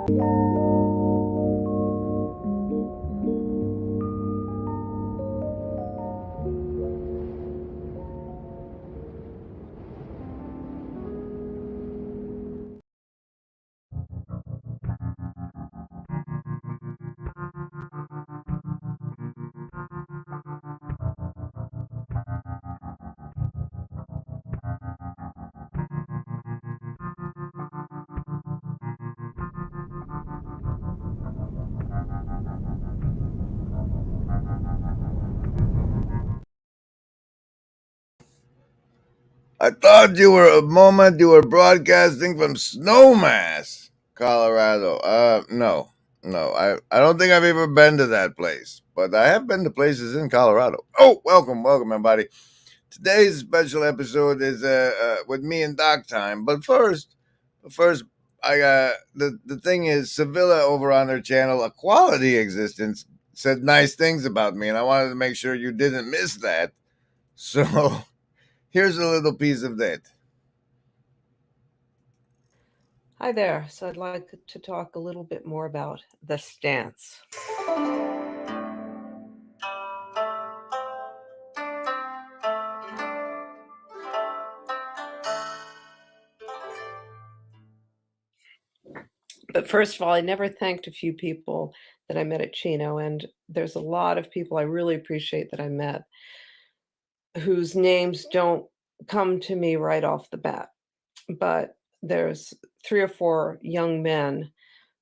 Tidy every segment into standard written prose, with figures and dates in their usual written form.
I thought you were broadcasting from Snowmass, Colorado. No. I don't think I've ever been to that place, but I have been to places in Colorado. Oh, welcome, everybody. Today's special episode is with me and Doc Time. But first, I the thing is, Sevilla over on their channel, A Quality Existence, said nice things about me, and I wanted to make sure you didn't miss that. So here's a little piece of that. Hi there. So I'd like to talk a little bit more about the stance. But first of all, I never thanked a few people that I met at Chino, and there's a lot of people I really appreciate that I met whose names don't come to me right off the bat. But there's 3 or 4 young men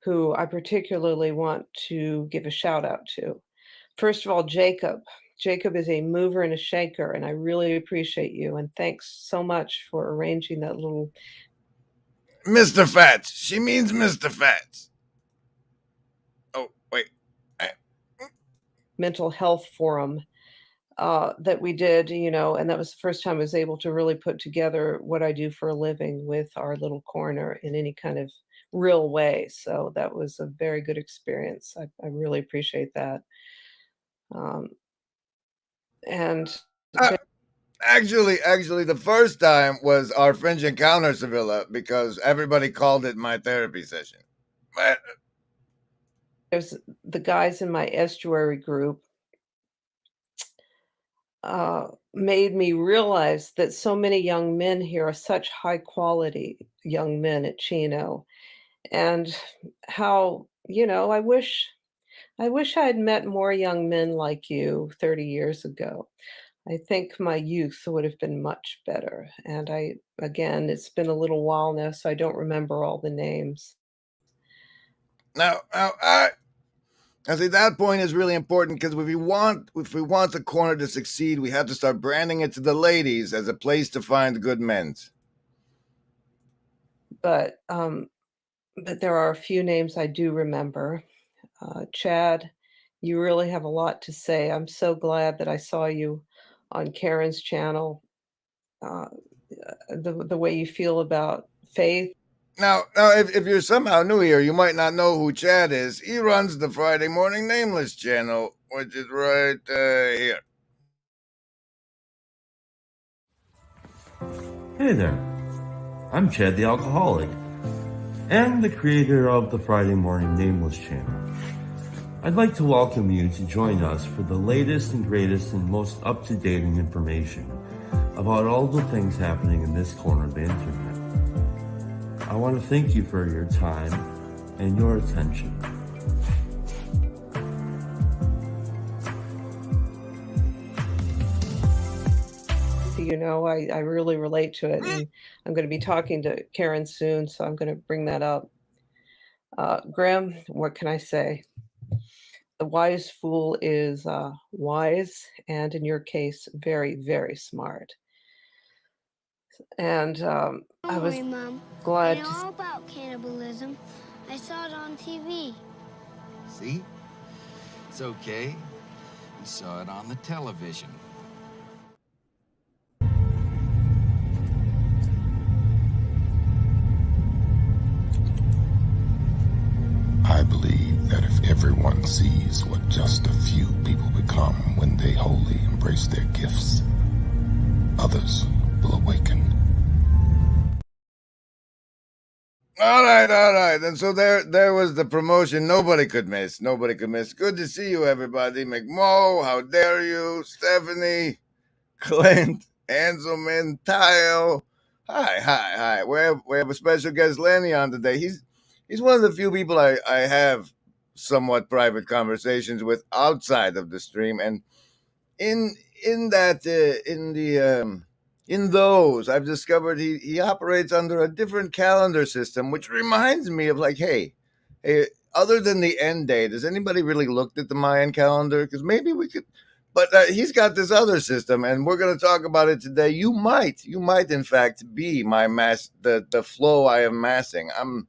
who I particularly want to give a shout out to. First of all, Jacob. Jacob is a mover and a shaker, and I really appreciate you. And thanks so much for arranging that little Mr. Fats. She means Mr. Fats. Oh, wait. mental health forum that we did, and that was the first time I was able to really put together what I do for a living with our little corner in any kind of real way. So that was a very good experience. I really appreciate that. And Actually, the first time was our Fringe Encounter, Sevilla, because everybody called it my therapy session. But there's the guys in my estuary group made me realize that so many young men here are such high quality young men at Chino, and how, I wish I had met more young men like you 30 years ago. I think my youth would have been much better. And again, it's been a little while now, so I don't remember all the names. now, I see that point is really important because if we want the corner to succeed, we have to start branding it to the ladies as a place to find good men's. But there are a few names I do remember. Chad, you really have a lot to say. I'm so glad that I saw you on Karen's channel. The way you feel about faith. Now, if you're somehow new here, you might not know who Chad is. He runs the Friday Morning Nameless channel, which is right here. Hey there, I'm Chad the Alcoholic, and the creator of the Friday Morning Nameless channel. I'd like to welcome you to join us for the latest and greatest and most up-to-date information about all the things happening in this corner of the internet. I want to thank you for your time and your attention. I really relate to it, and I'm going to be talking to Karen soon, so I'm going to bring that up. Graham, what can I say? The wise fool is wise, and in your case, very, very smart. And I was Mom. glad I know all about cannibalism. I saw it on TV. See? It's okay. We saw it on the television. I believe that if everyone sees what just a few people become when they wholly embrace their gifts, others will awaken. All right, all right. And so there was the promotion nobody could miss. Nobody could miss. Good to see you, everybody. McMo, how dare you? Stephanie, Clint, Anselman, Tile. Hi. We have a special guest, Lenny, on today. He's one of the few people I have somewhat private conversations with outside of the stream, and in in that in those I've discovered he operates under a different calendar system, which reminds me of like, hey, other than the end date, has anybody really looked at the Mayan calendar? Because maybe we could. But he's got this other system, and we're going to talk about it today. You might, in fact, be my mass, the flow I am massing. I'm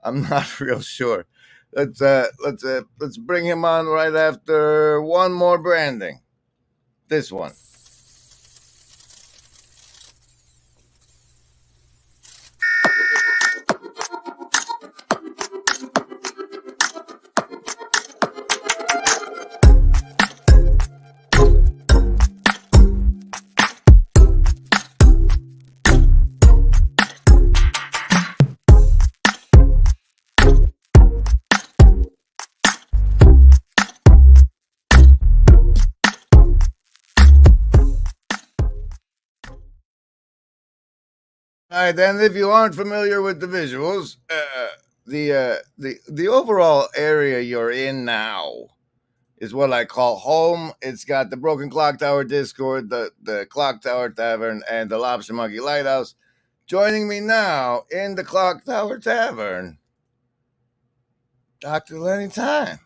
not real sure. Let's bring him on right after one more branding. This one. All right, and if you aren't familiar with the visuals, the overall area you're in now is what I call home. It's got the Broken Clock Tower Discord, the Clock Tower Tavern, and the Lobster Monkey Lighthouse. Joining me now in the Clock Tower Tavern, Dr. Lenny Thyme.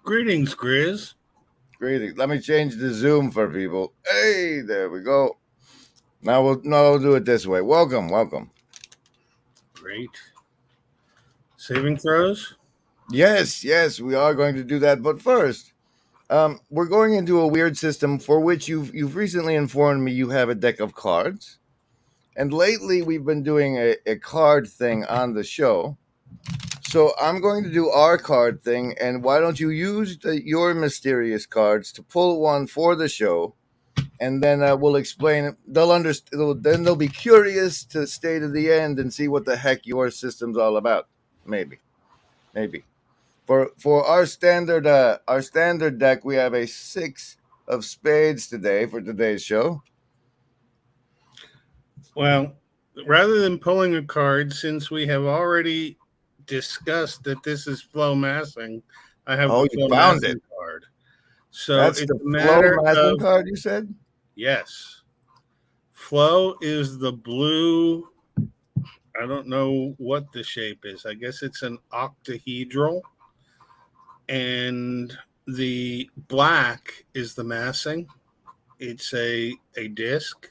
Greetings, Grizz. Greetings. Let me change the Zoom for people. Hey, there we go. Now we'll do it this way. Welcome. Great. Saving throws? Yes, we are going to do that. But first, we're going into a weird system for which you've recently informed me you have a deck of cards. And lately we've been doing a card thing on the show. So I'm going to do our card thing, and why don't you use your mysterious cards to pull one for the show, and then we'll explain it. They'll understand. Then they'll be curious to stay to the end and see what the heck your system's all about. Maybe. For our standard deck, we have a 6 of spades today for today's show. Well, rather than pulling a card, since we have already discussed that this is flow massing, I have the You flow found massing it. card. So That's it's the a matter flow massing of card you said? yes. Flow is the blue. I don't know what the shape is. I guess it's an octahedral. And the black is the massing. It's a disc.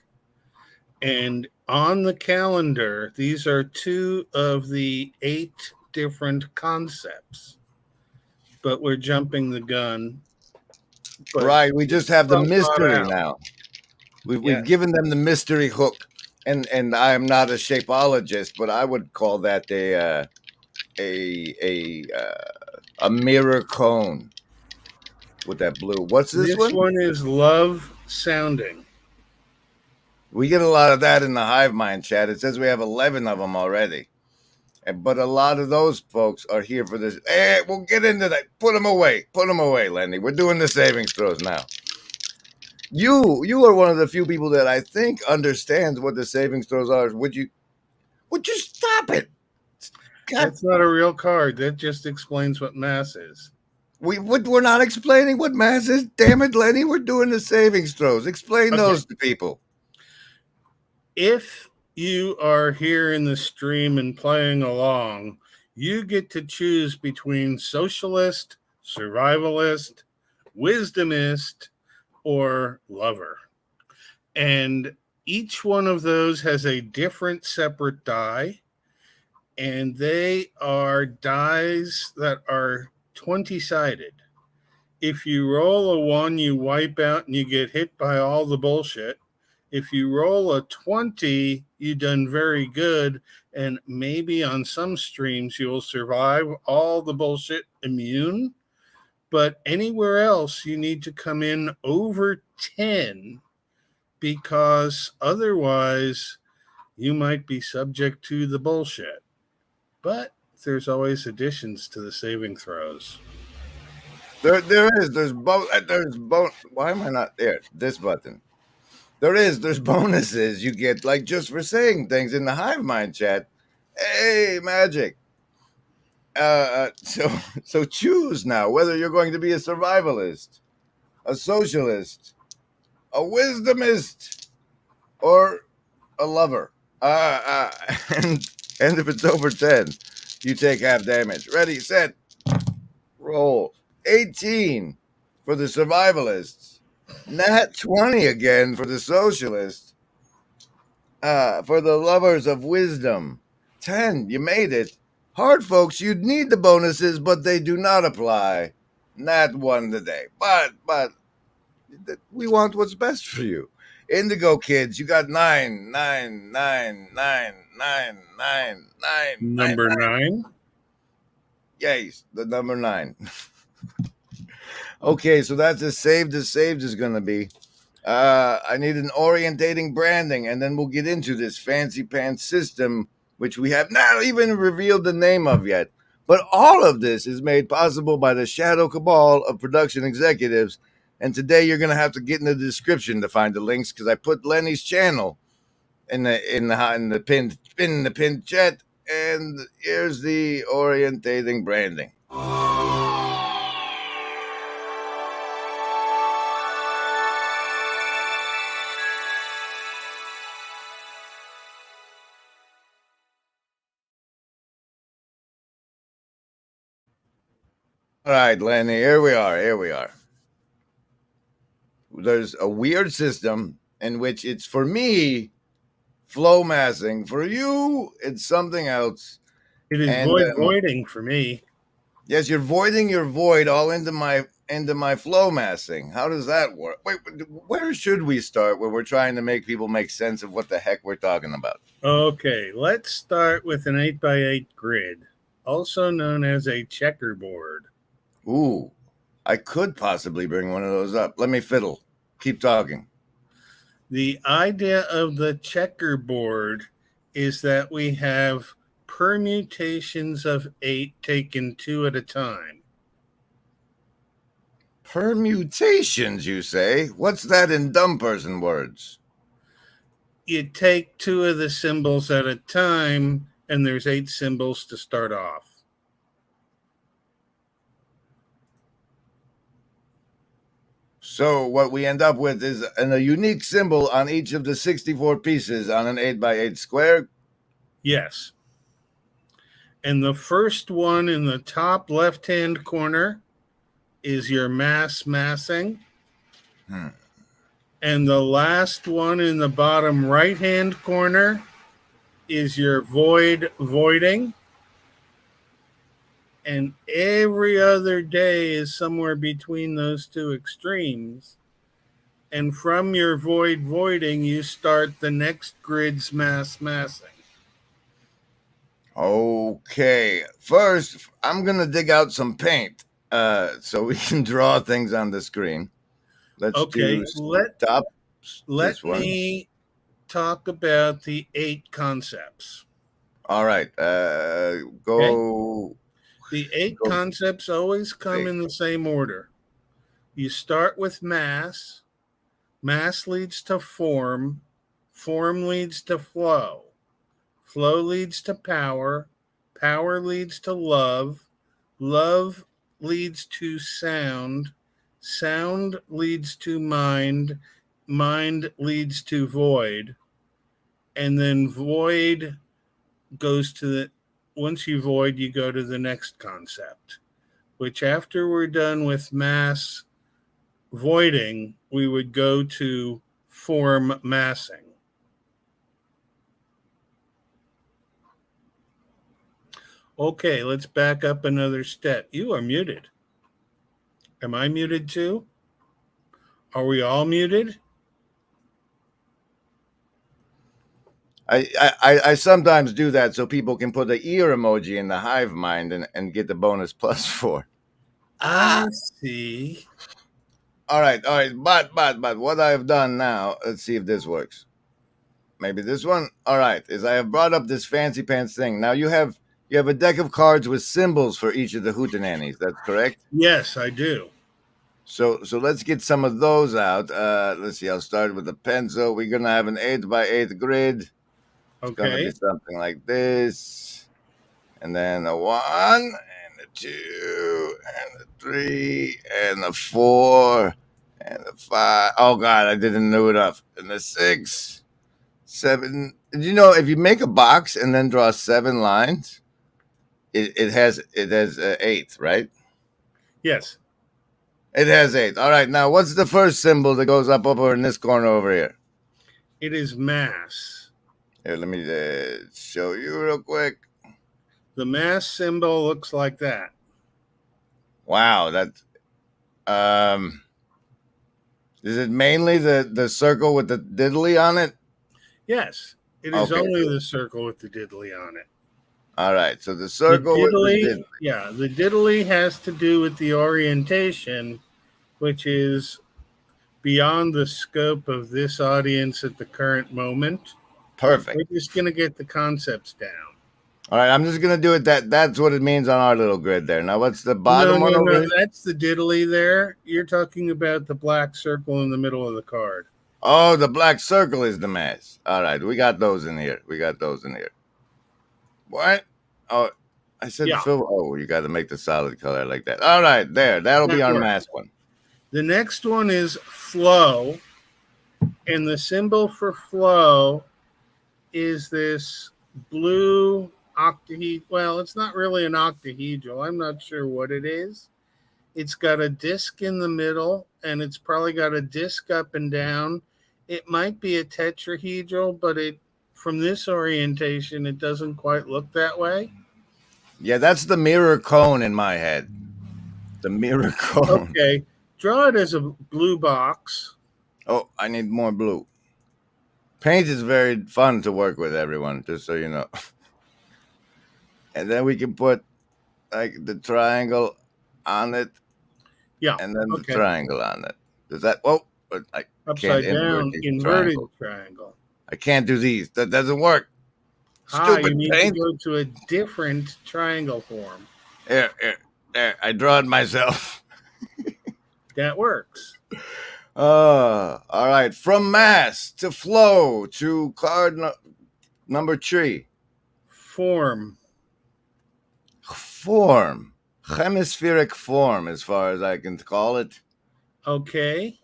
And on the calendar, these are 2 of the 8 different concepts. But we're jumping the gun. But Right, we just have the well mystery thought out. now. We've Yes. given them the mystery hook, and I am not a shapeologist, but I would call that a mirror cone with that blue. What's this one? This one is love sounding. We get a lot of that in the Hive Mind chat. It says we have 11 of them already. But a lot of those folks are here for this. Hey, we'll get into that. Put them away, Lenny. We're doing the savings throws now. You are one of the few people that I think understands what the savings throws are. Would you stop it? God. That's not a real card. That just explains what mass is. We're not explaining what mass is. Damn it, Lenny. We're doing the savings throws. Explain those to people. If you are here in the stream and playing along, you get to choose between socialist, survivalist, wisdomist, or lover. And each one of those has a different separate die. And they are dies that are 20-sided. If you roll a 1, you wipe out and you get hit by all the bullshit. If you roll a 20, you've done very good. And maybe on some streams, you'll survive all the bullshit immune. But anywhere else, you need to come in over 10 because otherwise you might be subject to the bullshit. but there's always additions to the saving throws. There's why am I not there? This button. There's bonuses you get, like, just for saying things in the Hive Mind chat. Hey, magic. So so choose now whether you're going to be a survivalist, a socialist, a wisdomist, or a lover. And if it's over 10, you take half damage. Ready, set, roll. 18 for the survivalists. Nat 20 again for the socialists. For the lovers of wisdom. 10, you made it. Hard folks, you'd need the bonuses, but they do not apply. Nat 1 today. But we want what's best for you. Indigo kids, you got 9, 9, 9, 9, 9, 9, 9. Number 9. Yes, the number 9. Okay, so that's as saved is going to be. I need an orientating branding, and then we'll get into this fancy pants system, which we have not even revealed the name of yet. But all of this is made possible by the shadow cabal of production executives. And today you're going to have to get in the description to find the links, because I put Lenny's channel in the pinned chat. And here's the orientating branding. All right, Lenny, here we are. There's a weird system in which it's, for me, flow massing. For you, it's something else. It is voiding for me. Yes, you're voiding your void all into my flow massing. How does that work? Wait, where should we start where we're trying to make people make sense of what the heck we're talking about? Okay, let's start with an 8x8 grid, also known as a checkerboard. Ooh, I could possibly bring one of those up. Let me fiddle. Keep talking. The idea of the checkerboard is that we have permutations of 8 taken 2 at a time. Permutations, you say? What's that in dumb person words? You take 2 of the symbols at a time, and there's 8 symbols to start off. So what we end up with is a unique symbol on each of the 64 pieces on an 8x8 square? Yes. And the first one in the top left-hand corner is your massing. And the last one in the bottom right-hand corner is your voiding. And every other day is somewhere between those two extremes. And from your voiding, you start the next grid's massing. Okay. First, I'm going to dig out some paint so we can draw things on the screen. Let's do stop. Let me talk about the 8 concepts. All right. Go. Okay. The 8 concepts always come in the same order. You start with mass. Mass leads to form. Form leads to flow. Flow leads to power. Power leads to love. Love leads to sound. Sound leads to mind. Mind leads to void. And then void goes to the... Once you void, you go to the next concept, which after we're done with mass voiding, we would go to form massing. Okay, let's back up another step. You are muted. Am I muted too? Are we all muted? I sometimes do that so people can put the ear emoji in the hive mind and get the bonus +4. I see. All right. But what I've done now, let's see if this works. Maybe this one. All right, is I have brought up this fancy pants thing. Now you have You have a deck of cards with symbols for each of the hootenannies. That's correct. Yes, I do. So let's get some of those out. Let's see. I'll start with the pencil. We're gonna have an 8x8 grid. It's gonna be Okay. something like this, and then a 1 and a 2 and a 3 and a 4 and a 5. Oh God, I didn't know it up. And a 6, 7. Did you know if you make a box and then draw 7 lines, it has 8, right? Yes. It has 8. All right. Now, what's the first symbol that goes up over in this corner over here? It is mass. Here, let me show you real quick. The mass symbol looks like that. Wow, that is it mainly the circle with the diddly on it? Yes, it is Okay. only the circle with the diddly on it. All right, so the The circle with the diddly, diddly. yeah, the diddly has to do with the orientation, which is beyond the scope of this audience at the current moment. Perfect. We're just going to get the concepts down. All right, I'm just gonna do it. That's what it means on our little grid there. Now, what's the bottom one over here? That's the diddly there. You're talking about the black circle in the middle of the card. Oh, the black circle is the mass. All right, we got those in here. What? Oh, I said Yeah. Phil. Oh, you got to make the solid color like that. All right, there. That'll be our mass one. The next one is flow, and the symbol for flow is this blue octahedral. Well, it's not really an octahedral. I'm not sure what it is. It's got a disc in the middle, and it's probably got a disc up and down. It might be a tetrahedral, but from this orientation, it doesn't quite look that way. Yeah, that's the mirror cone in my head. The mirror cone. Okay, draw it as a blue box. Oh, I need more blue. Paint is very fun to work with, everyone, just so you know. And then we can put like the triangle on it. Yeah. And then the triangle on it. Does that, I upside can't down, inverted triangle. I can't do these. That doesn't work. Stupid you need paint. To go to a different triangle form. There. I draw it myself. That works. All right. From mass to flow to card number 3. Form. Hemispheric form, as far as I can call it. Okay.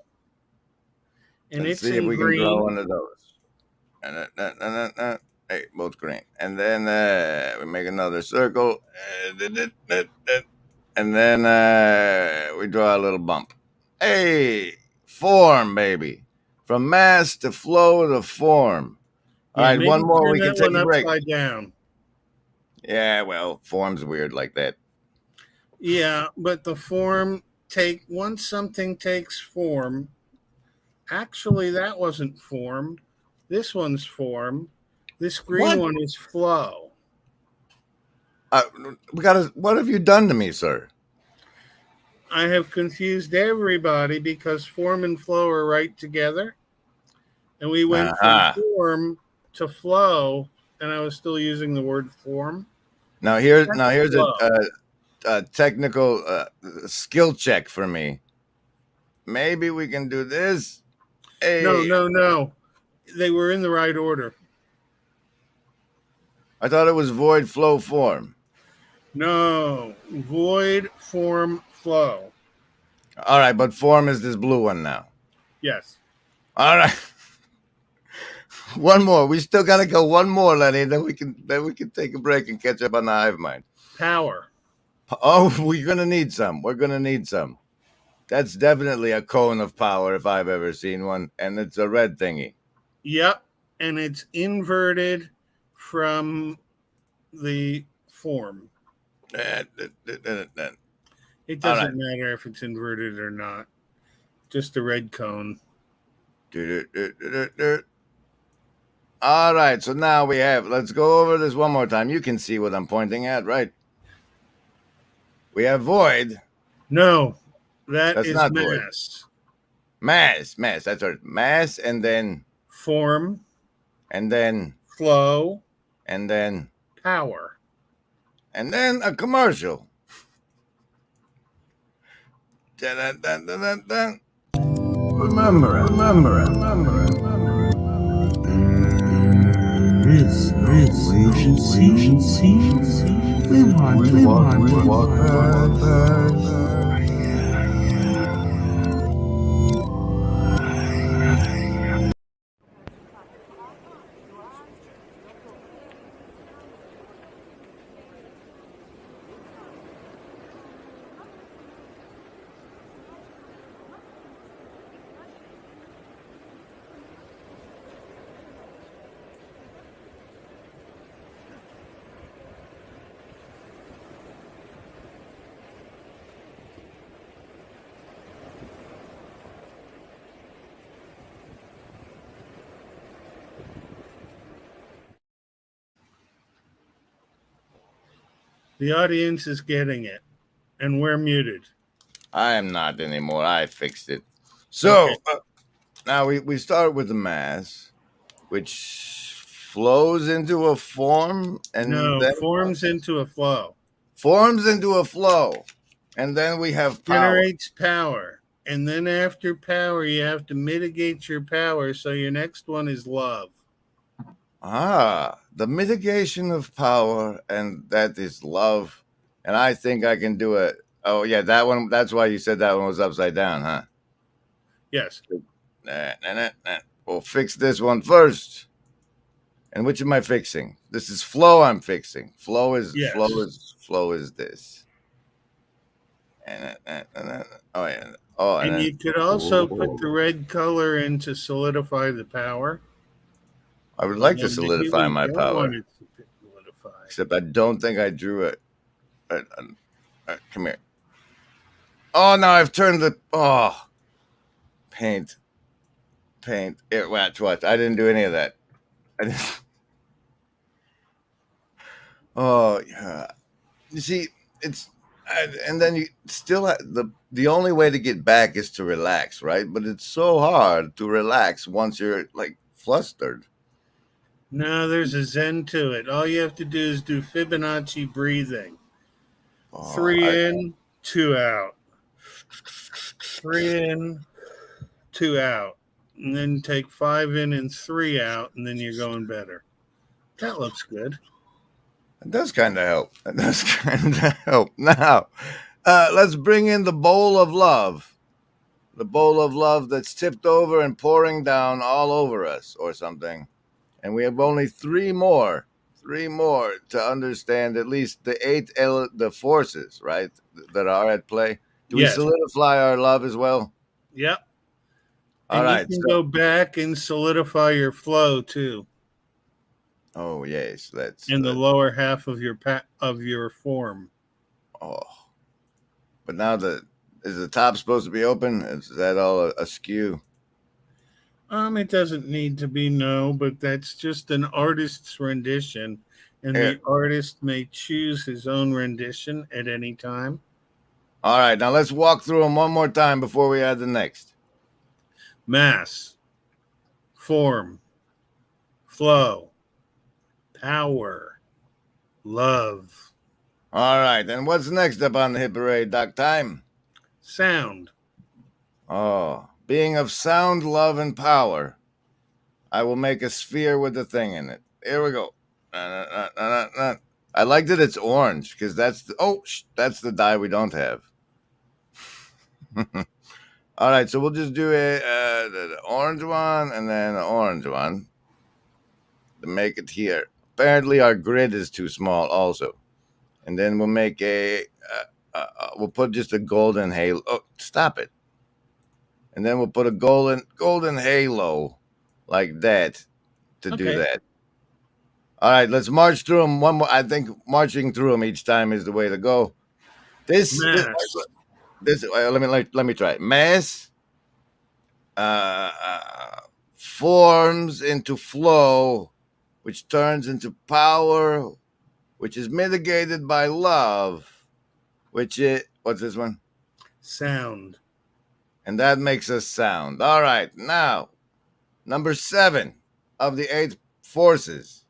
And Let's it's see if we green. can draw one of those. Hey, both green. And then we make another circle. And then we draw a little bump. Hey, form, baby. From mass to flow to form. All right, one more. We can take a break. Upside down. Yeah, well, form's weird like that. Yeah, but the form once something takes form. Actually, that wasn't form. This one's form. This green one is flow. What have you done to me, sir? I have confused everybody because form and flow are right together. And we went from form to flow, and I was still using the word form. Now here's a technical skill check for me. Maybe we can do this. Hey. No. They were in the right order. I thought it was void, flow, form. No, void, form, flow. All right, but form is this blue one now. Yes. All right. One more. We still gotta go one more, Lenny. Then we can take a break and catch up on the hive mind. Power. Oh, we're gonna need some. That's definitely a cone of power if I've ever seen one, and it's a red thingy. Yep, and it's inverted from the form. It doesn't matter if it's inverted or not. Just a red cone. All right, so now let's go over this one more time. You can see what I'm pointing at, right? We have void. No, that's not mass. Void. Mass. That's right. Mass, and then form, and then flow, and then power. and then a commercial. Dun, dun, dun, dun, dun, dun. Remember it. This agency. We want The audience is getting it, and we're muted. I am not anymore. I fixed it. So now we start with the mass, which flows into a form and No, then forms into a flow. forms into a flow. And then we have power. Generates power. And then after power, you have to mitigate your power. So your next one is love. The mitigation of power, and that is love. And I think I can do it. Oh, yeah, that one. That's why you said that one was upside down, huh? Yes. We'll fix this one first. And which am I fixing? This is flow I'm fixing. Flow is Yes. flow is this. And And you could also put the red color in to solidify the power. I would like to And maybe solidify we my don't power. want it to solidify. Except I don't think I drew it. Come here. Oh, no, I've turned the... Oh. Paint. Watch. I didn't do any of that. Oh, yeah. You see, it's... And then you still... The only way to get back is to relax, right? But it's so hard to relax once you're, like, flustered. No, there's a zen to it. All you have to do is do Fibonacci breathing. 3 in, 2 out. 3 in, 2 out. And then take 5 in and 3 out, and then you're going better. That looks good. It does kind of help. Now, let's bring in the bowl of love. The bowl of love that's tipped over and pouring down all over us or something. And we have only 3 more to understand at least the forces, right, that are at play. Do we solidify our love as well? Yep. All and right. You can go back and solidify your flow too. Oh yes, in the lower half of your form. Oh, but now is the top supposed to be open? Is that all askew? It doesn't need to be, no, but that's just an artist's rendition, and the artist may choose his own rendition at any time. All right, now let's walk through them one more time before we add the next. Mass, form, flow, power, love. All right, and what's next up on the hit parade, Doc Thyme? Sound. Oh, being of sound, love, and power, I will make a sphere with the thing in it. Here we go. I like that it's orange because that's the dye we don't have. All right, so we'll just do the orange one and then an orange one to make it here. Apparently, our grid is too small also. And then we'll make we'll put just a golden halo. Oh, stop it. And then we'll put a golden halo like that to do that. All right, let's march through them one more. I think marching through them each time is the way to go. This let me try it. Mass forms into flow, which turns into power, which is mitigated by love, which is what's this one? Sound. And that makes us sound. All right, now number 7 of the 8 forces.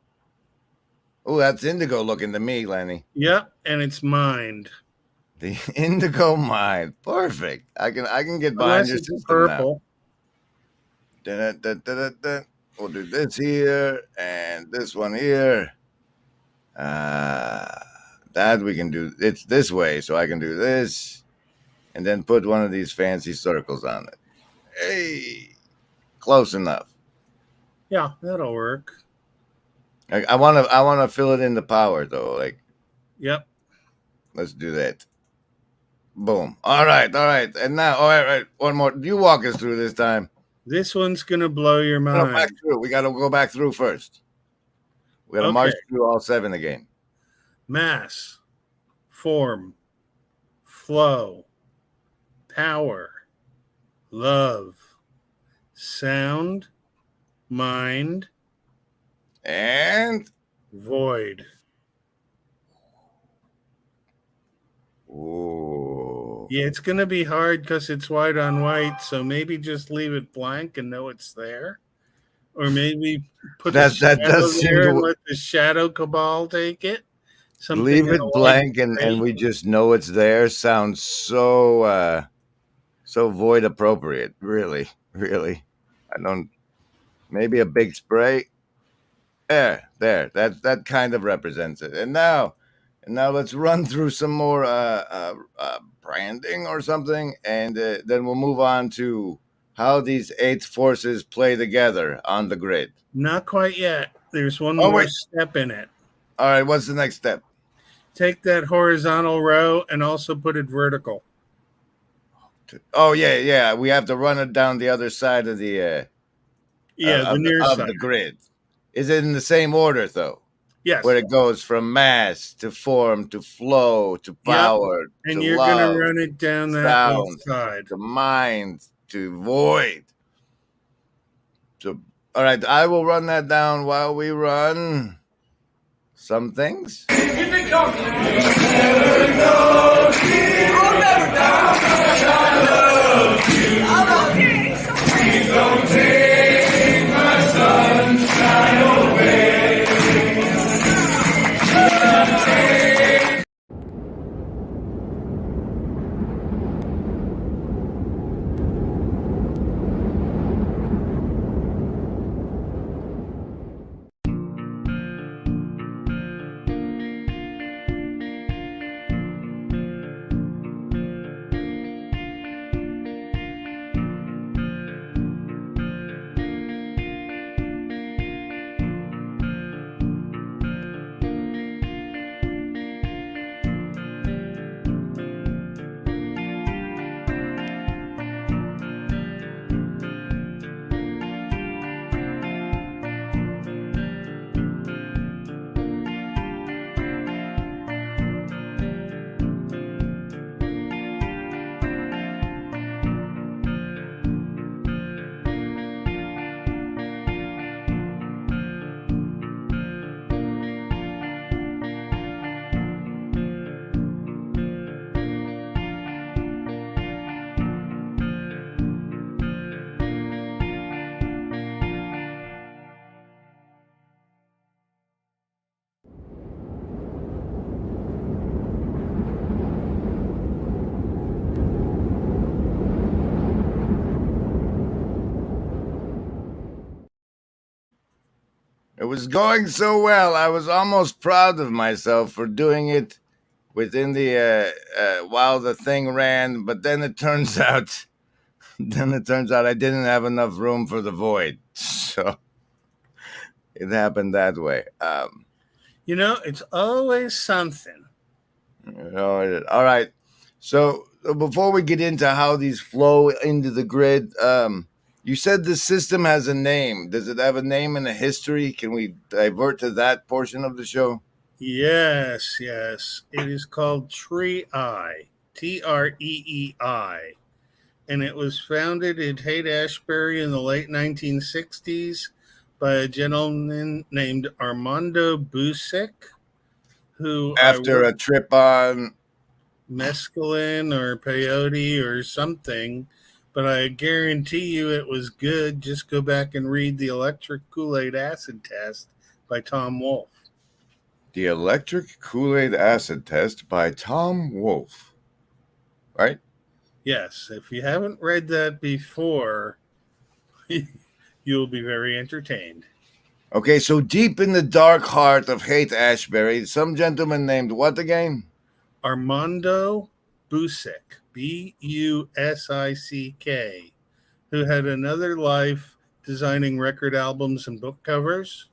Oh, that's indigo looking to me, Lenny. Yep, and it's mined. The indigo mine. Perfect. I can get behind Unless your it's system now. purple. Da-da-da-da-da-da. We'll do this here and this one here. That we can do. It's this way, so I can do this and then put one of these fancy circles on it. Hey, close enough. Yeah, that'll work. I want to fill it in the power though. Like, Yep. let's do that. Boom. All right. And now, all right. One more. You walk us through this time. This one's gonna blow your mind. Back through. We got to go back through first. We got to march through all 7 again. Mass, form, flow, power, love, sound, mind, And void. ooh. Yeah, it's gonna be hard because it's white on white, so maybe just leave it blank and know it's there. Or maybe put That the shadow does seem there and to let the shadow cabal take it. Something leave in it a white blank and space. we just know it's there. Sounds so so void appropriate. Really. I don't. Maybe a big spray. There. That kind of represents it. And now let's run through some more branding or something, and then we'll move on to how these 8 forces play together on the grid. Not quite yet. There's one Oh, more wait. step in it. All right, what's the next step? Take that horizontal row and also put it vertical. Oh yeah. We have to run it down the other side of the The near of side. the grid. Is it in the same order though? Yes. Where it goes from mass to form to flow to power And to you're love, going to run it down that sound, left side. to mind to void. So, all right, I will run that down while we run some things. It was going so well. I was almost proud of myself for doing it within the while the thing ran. But then it turns out, I didn't have enough room for the void, so it happened that way. It's always something. All right. So before we get into how these flow into the grid, you said the system has a name. Does it have a name and a history? Can we divert to that portion of the show? Yes. It is called Tree Eye, Treei. And it was founded in Haight-Ashbury in the late 1960s by a gentleman named Armando Busick, who after a trip on mescaline or peyote or something, but I guarantee you it was good. Just go back and read the Electric Kool-Aid Acid Test by Tom Wolfe. The Electric Kool-Aid Acid Test by Tom Wolfe. Right? Yes, if you haven't read that before, you'll be very entertained. Okay, so deep in the dark heart of Haight-Ashbury, some gentleman named what again? Armando Busick, Busick, who had another life designing record albums and book covers,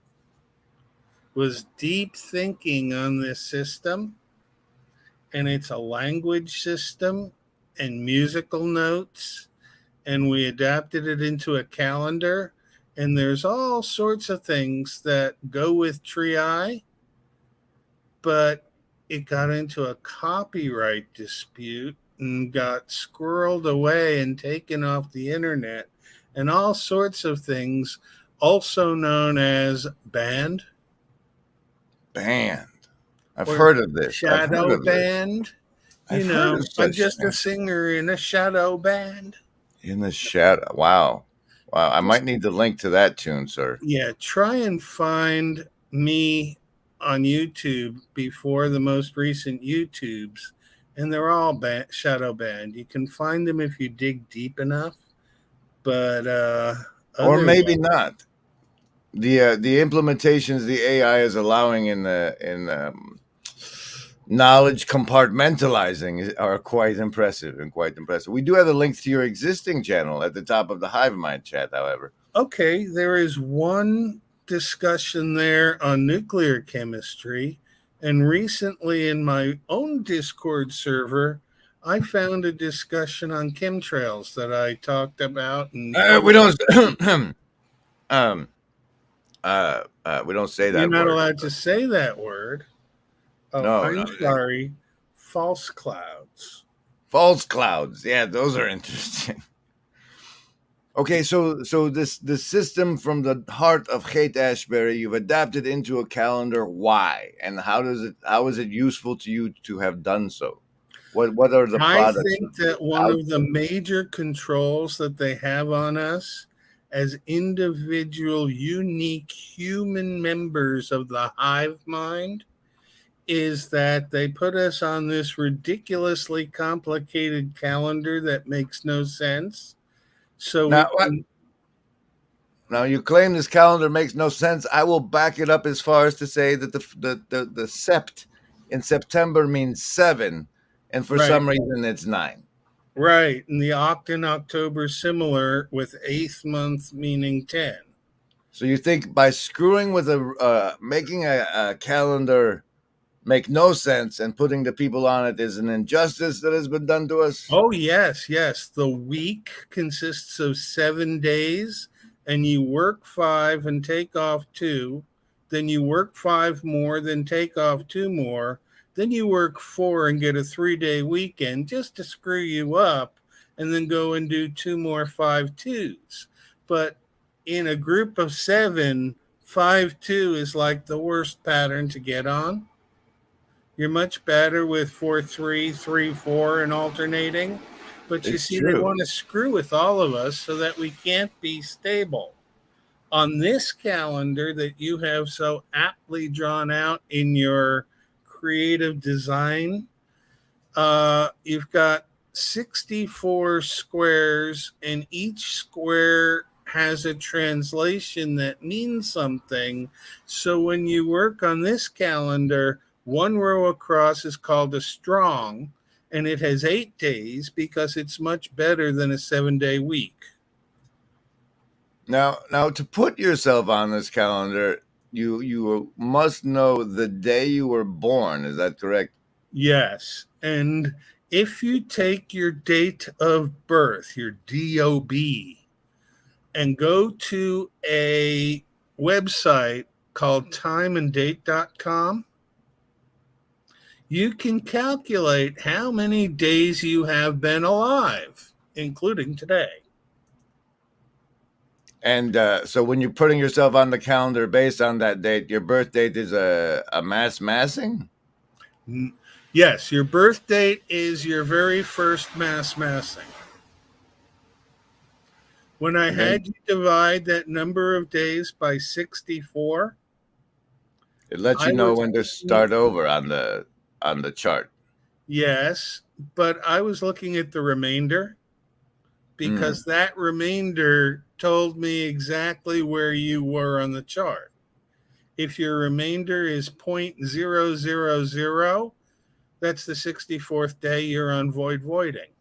was deep thinking on this system, and it's a language system and musical notes, and we adapted it into a calendar, and there's all sorts of things that go with Tri, but it got into a copyright dispute and got squirreled away and taken off the internet, and all sorts of things, also known as banned. Band. I've Or heard of this. shadow band. I've heard of I'm such just a thing. singer in a shadow band. In the shadow. Wow. Wow. I might need the link to that tune, sir. Yeah, try and find me on YouTube before the most recent YouTubes, and they're all shadow banned. You can find them if you dig deep enough, but Or maybe otherwise, not. The implementations the AI is allowing in knowledge compartmentalizing are quite impressive. We do have a link to your existing channel at the top of the Hive Mind chat, however. okay, there is one discussion there on nuclear chemistry, and recently in my own Discord server, I found a discussion on chemtrails that I talked about. And We don't we don't say you're that not word. allowed to say that word. Oh, No, I'm no. sorry. False clouds. False clouds. Yeah, those are interesting. Okay, so this system from the heart of Haight-Ashbury, you've adapted into a calendar. Why and how is it useful to you to have done so? What are the I products? think that one of the major controls that they have on us as individual, unique human members of the hive mind is that they put us on this ridiculously complicated calendar that makes no sense. So Now, now you claim this calendar makes no sense. I will back it up as far as to say that the sept in September means 7, and for some reason it's 9. Right. And the oct in October similar with 8th month meaning 10. So you think by screwing with making a calendar make no sense and putting the people on it is an injustice that has been done to us? Oh, yes, yes. The week consists of 7 days, and you work 5 and take off 2. Then you work 5 more, then take off 2 more. Then you work 4 and get a 3-day weekend just to screw you up, and then go and do 2 more 5-2s. But in a group of 7, 5-2 is like the worst pattern to get on. You're much better with 4-3, 3-4, and alternating. But you see, they want to screw with all of us so that we can't be stable. On this calendar that you have so aptly drawn out in your creative design, you've got 64 squares, and each square has a translation that means something. So when you work on this calendar, one row across is called a strong, and it has 8 days because it's much better than a 7-day week. Now, to put yourself on this calendar, you must know the day you were born. Is that correct? Yes. And if you take your date of birth, your DOB, and go to a website called timeanddate.com, you can calculate how many days you have been alive, including today. And so when you're putting yourself on the calendar based on that date, your birth date is a massing? Yes, your birth date is your very first massing. When I had you divide that number of days by 64, It lets I you know was when to start over on the chart. yes, but I was looking at the remainder Mm. because that remainder told me exactly where you were on the chart. If your remainder is 0.000, that's the 64th day you're on voiding.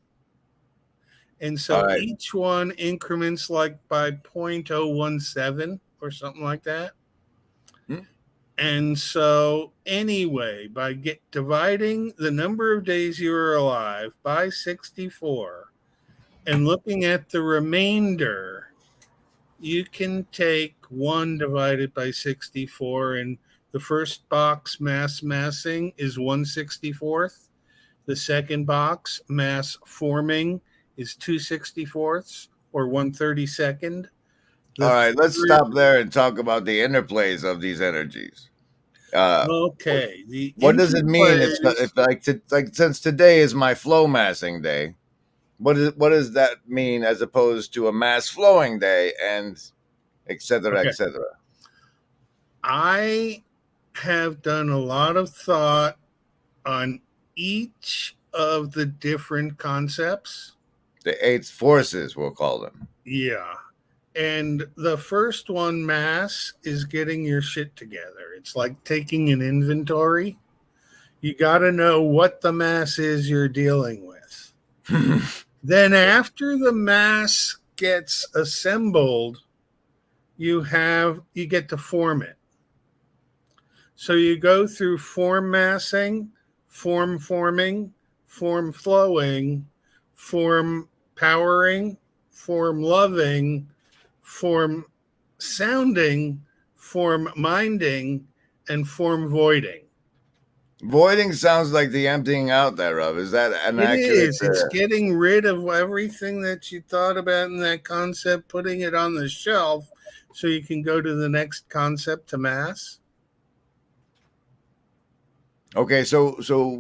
And All so right. each one increments like by 0.017 or something like that. Hmm? And so anyway, by dividing the number of days you are alive by 64 and looking at the remainder, you can take 1 divided by 64, and the first box massing is 1/64th. The second box mass forming is 2/64ths or 1/32nd. All The right. Let's third, stop there and talk about the interplays of these energies. Uh, okay, the what does it mean interplays. if like since today is my flow massing day? What does that mean as opposed to a mass flowing day and et cetera, Okay, et cetera? I have done a lot of thought on each of the different concepts. The eight forces, we'll call them. Yeah. And the first one, mass, is getting your shit together. It's like taking an inventory. You got to know what the mass is you're dealing with. Then, after the mass gets assembled, you get to form it. So you go through form massing, form forming, form flowing, form powering, form loving, form sounding, form minding, and form voiding. Voiding sounds like the emptying out thereof. Is that an It accurate? is. It's getting rid of everything that you thought about in that concept, putting it on the shelf so you can go to the next concept to mass. Okay, so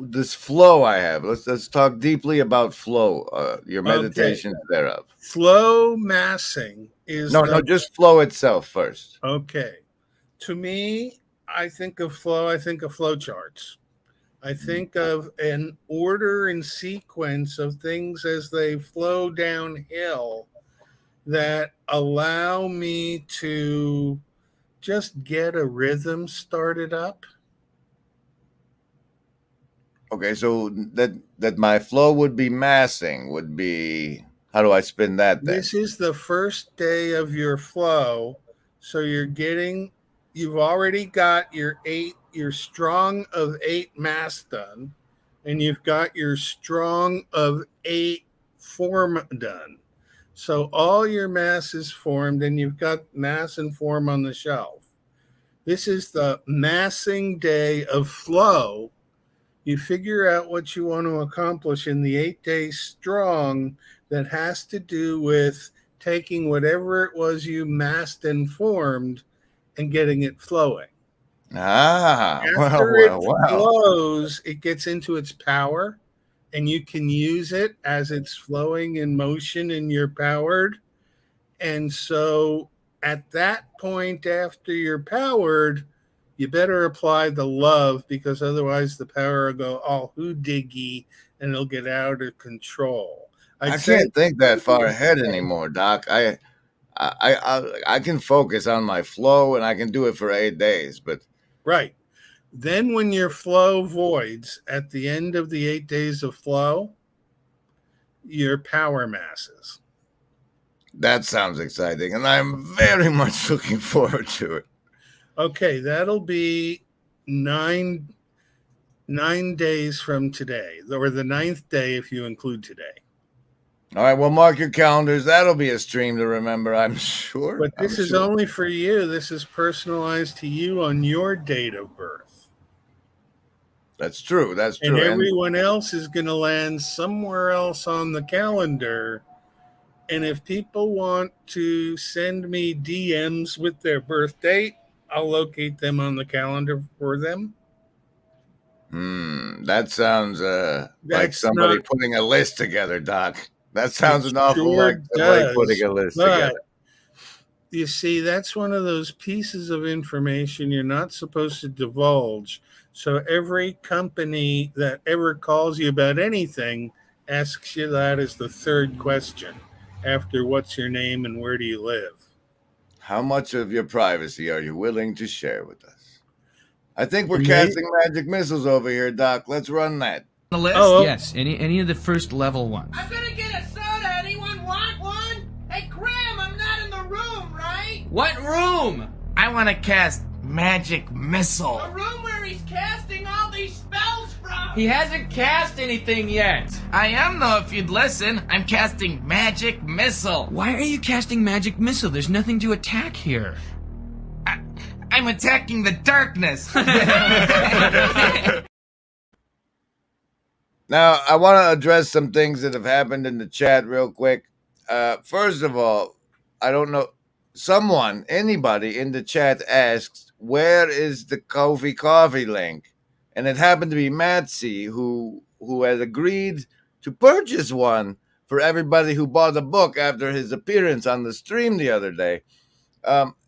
this flow I have. Let's talk deeply about flow. Your Okay. meditations thereof. Flow massing is No, just flow itself first. okay. To me, I think of flow, I think of flow charts. I think of an order and sequence of things as they flow downhill that allow me to just get a rhythm started up. Okay, so that my flow would be massing would be, how do I spin that then? This is the first day of your flow. So you've already got your strong of 8 mass done, and you've got your strong of 8 form done. So all your mass is formed, and you've got mass and form on the shelf. This is the massing day of flow. You figure out what you want to accomplish in the 8 days strong that has to do with taking whatever it was you massed and formed and getting it flowing. Ah, After it wow. flows, it gets into its power, and you can use it as it's flowing in motion and you're powered. And so at that point, after you're powered, you better apply the love, because otherwise the power will go all diggy and it'll get out of control. I I'd say can't think that far ahead anymore, Doc. I can focus on my flow and I can do it for 8 days, but right. Then when your flow voids at the end of the 8 days of flow, your power masses. that sounds exciting, and I'm very much looking forward to it. Okay, that'll be 9 days from today, or the 9th day if you include today. All right, well, mark your calendars. That'll be a stream to remember, I'm sure. But this is only for you. This is personalized to you on your date of birth. That's true. That's And true. everyone else is going to land somewhere else on the calendar. And if people want to send me DMs with their birth date, I'll locate them on the calendar for them. That sounds like That's somebody not, putting a list together, Doc. That it sounds an awful sure like putting does. a list But together. You see, that's one of those pieces of information you're not supposed to divulge. So every company that ever calls you about anything asks you that as the third question after what's your name and where do you live. How much of your privacy are you willing to share with us? I think we're And they, casting magic missiles over here, Doc. Let's run that. The list? oh, Yes, any of the first level ones. I'm gonna get a soda. Anyone want one? Hey, Graham, I'm not in the room, right? What room? I want to cast magic missile. A room where he's casting all these spells from. He hasn't cast anything yet. I am, though, if you'd listen. I'm casting magic missile. Why are you casting magic missile? There's nothing to attack here. I'm attacking the darkness. Now, I want to address some things that have happened in the chat real quick. First of all, I don't know. Anybody in the chat asks, where is the Kofi Coffee link? And it happened to be Matsy, who has agreed to purchase one for everybody who bought a book after his appearance on the stream the other day.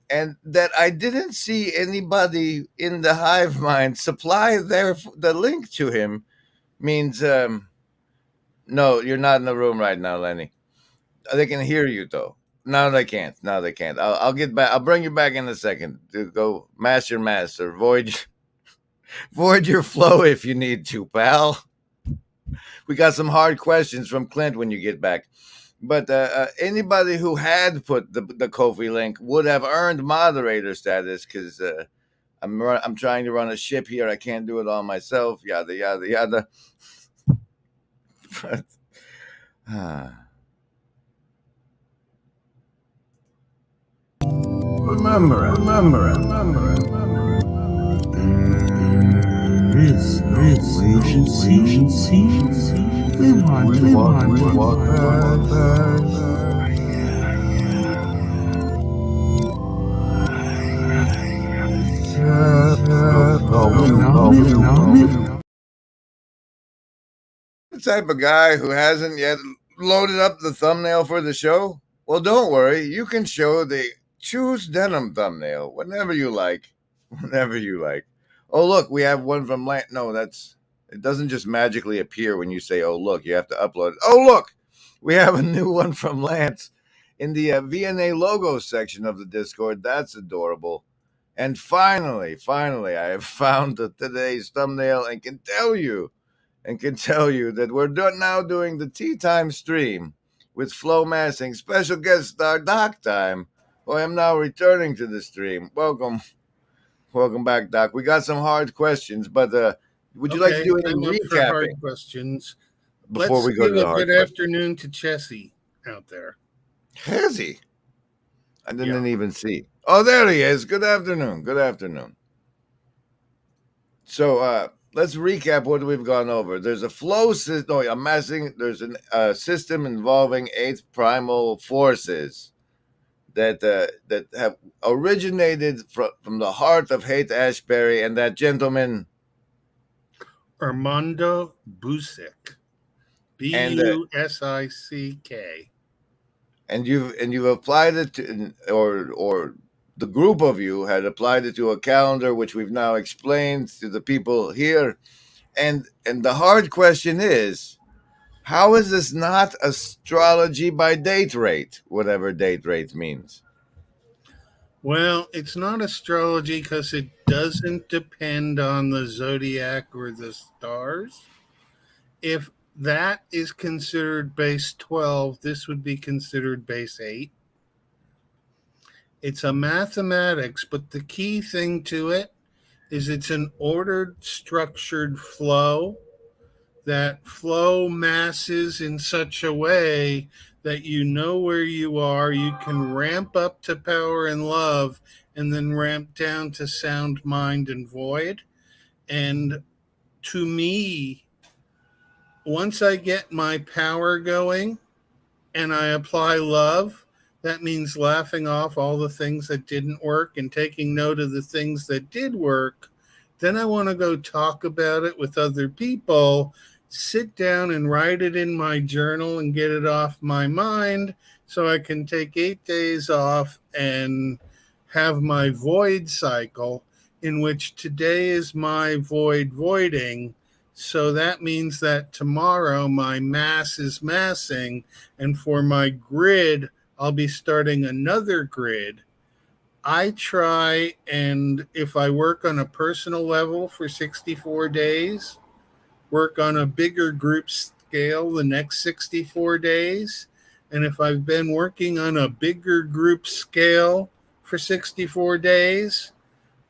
And that I didn't see anybody in the hive mind supply the link to him means no, you're not in the room right now, Lenny. They can hear you though. No, they can't. No, they can't. I'll get back. I'll bring you back in a second. To go mass your master. Void your flow if you need to, pal. We got some hard questions from Clint when you get back. But anybody who had put the Kofi link would have earned moderator status because I'm trying to run a ship here. I can't do it all myself. Yada yada yada. But, remember it. We walk the type of guy who hasn't yet loaded up the thumbnail for the show? Well, don't worry. You can show the Choose Denim thumbnail whenever you like. Whenever you like. Oh, look, we have one from Lance. No, it doesn't just magically appear when you say, oh, look, you have to upload it. Oh, look, we have a new one from Lance in the VNA logo section of the Discord. That's adorable. And finally, I have found today's thumbnail and can tell you that we're now doing the Tea Time stream with Flow Massing, special guest star Doc Thyme, who I am now returning to the stream. Welcome back, Doc. We got some hard questions, but would you like to do any recapping? Hard questions. Before Let's we go to the hard good questions. afternoon to Chessie out there. Has he? I didn't even see. Oh, there he is. Good afternoon. So let's recap what we've gone over. There's a flow system. There's a system involving 8 primal forces that have originated from the heart of Haight-Ashbury and that gentleman Armando Busick. Busick. And you've applied it to, or the group of you had applied it to a calendar, which we've now explained to the people here. And the hard question is, how is this not astrology by date rate, whatever date rate means? Well, it's not astrology because it doesn't depend on the zodiac or the stars. If that is considered base 12, this would be considered base 8. It's a mathematics, but the key thing to it is it's an ordered, structured flow that flow masses in such a way that you know where you are. You can ramp up to power and love and then ramp down to sound, mind, and void. And to me, once I get my power going and I apply love, that means laughing off all the things that didn't work and taking note of the things that did work. Then I want to go talk about it with other people sit down and write it in my journal and get it off my mind so I can take 8 days off and have my void cycle, in which today is my voiding. So that means that tomorrow my mass is massing, and for my grid, I'll be starting another grid. I try, and if I work on a personal level for 64 days, work on a bigger group scale the next 64 days. And if I've been working on a bigger group scale for 64 days,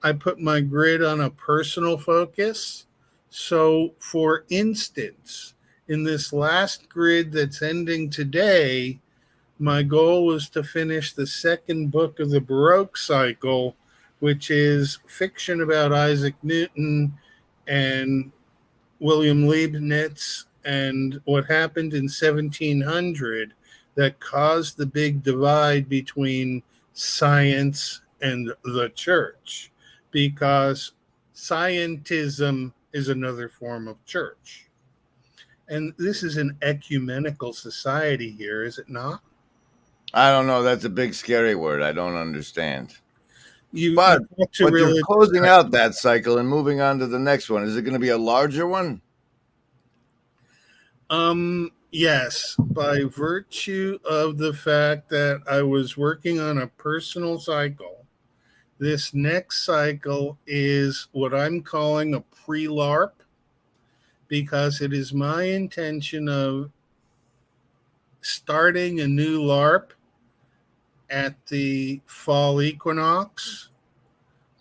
I put my grid on a personal focus. So, for instance, in this last grid that's ending today, my goal was to finish the second book of the Baroque cycle, which is fiction about Isaac Newton and William Leibniz and what happened in 1700 that caused the big divide between science and the church, because scientism is another form of church. And this is an ecumenical society here, is it not? I don't know. That's a big, scary word. I don't understand. You But talk to but you're religious closing out that cycle and moving on to the next one. Is it going to be a larger one? Yes, by virtue of the fact that I was working on a personal cycle, this next cycle is what I'm calling a pre-LARP, because it is my intention of starting a new LARP at the fall equinox,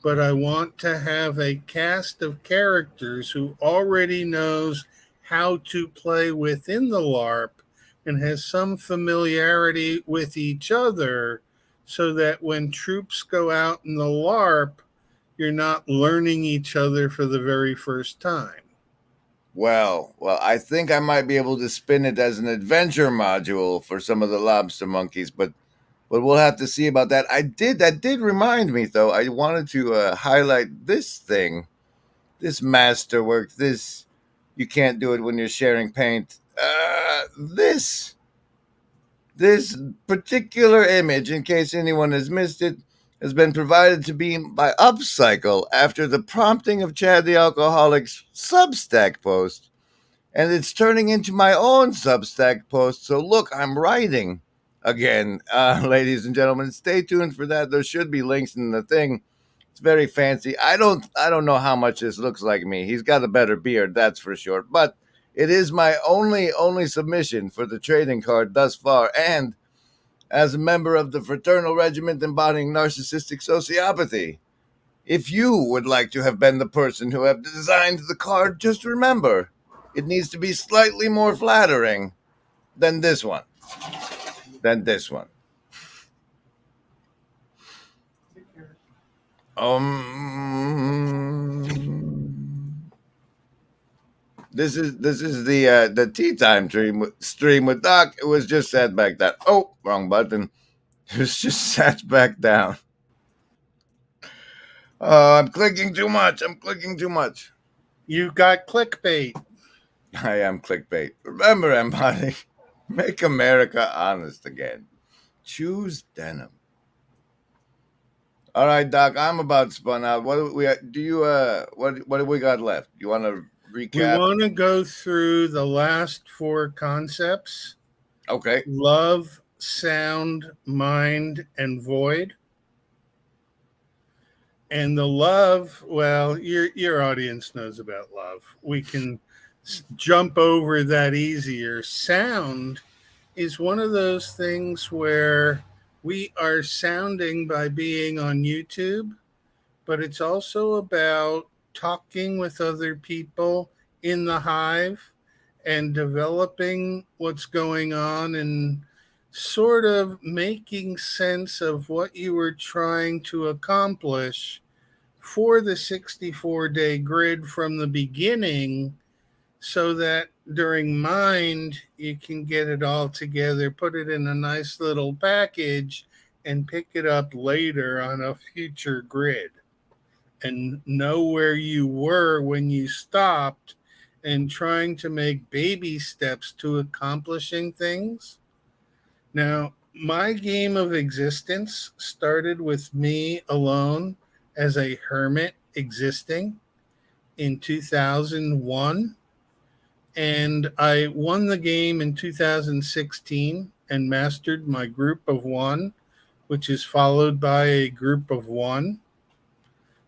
but I want to have a cast of characters who already knows how to play within the LARP and has some familiarity with each other, so that when troops go out in the LARP, you're not learning each other for the very first time. Well, I think I might be able to spin it as an adventure module for some of the lobster monkeys, but we'll have to see about that. That did remind me though. I wanted to highlight this thing, this masterwork. This, you can't do it when you're sharing paint. This particular image, in case anyone has missed it, has been provided to me by Upcycle after the prompting of Chad the Alcoholic's Substack post. And it's turning into my own Substack post. So look, I'm writing again, ladies and gentlemen. Stay tuned for that. There should be links in the thing. It's very fancy. I don't know how much this looks like me. He's got a better beard, that's for sure. But it is my only submission for the trading card thus far. And as a member of the fraternal regiment embodying narcissistic sociopathy, if you would like to have been the person who have designed the card, just remember, it needs to be slightly more flattering than this one. This is the tea time stream with Doc. It was just sat back down. Oh, wrong button. It was just sat back down. I'm clicking too much. You got clickbait. I am clickbait. Remember, everybody, make America honest again. Choose denim. All right, Doc. I'm about spun out. What do we got left? You want to We recap? want to go through the last four concepts: Okay. love, sound, mind, and void. And the love, well, your audience knows about love. We can jump over that easier. Sound is one of those things where we are sounding by being on YouTube, but it's also about talking with other people in the hive and developing what's going on and sort of making sense of what you were trying to accomplish for the 64-day grid from the beginning, so that during mind you can get it all together, put it in a nice little package, and pick it up later on a future grid and know where you were when you stopped, and trying to make baby steps to accomplishing things. Now, my game of existence started with me alone as a hermit existing in 2001. And I won the game in 2016 and mastered my group of one, which is followed by a group of one.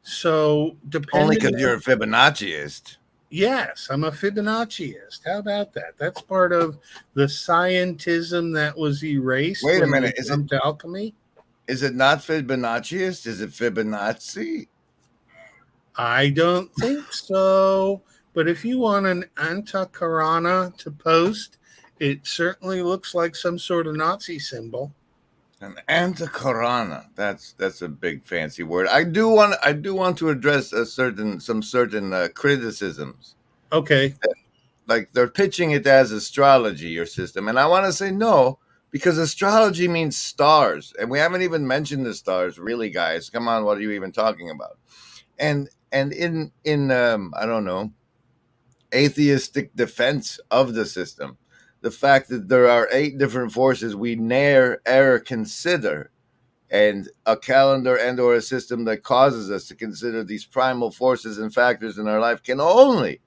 So, Only depending because on, you're a Fibonacciist. yes, I'm a Fibonacciist. How about that? That's part of the scientism that was erased Wait a when we minute. jumped to alchemy. Is it not Fibonacciist? Is it Fibonacci? I don't think so. But if you want an Antakarana to post, it certainly looks like some sort of Nazi symbol. An anticorona. That's a big fancy word. I do want to address some certain criticisms. Okay. Like they're pitching it as astrology, your system, and I want to say no, because astrology means stars, and we haven't even mentioned the stars, really, guys. Come on, what are you even talking about? And in I don't know, atheistic defense of the system, the fact that there are 8 different forces we ne'er ever consider, and a calendar and or a system that causes us to consider these primal forces and factors in our life can only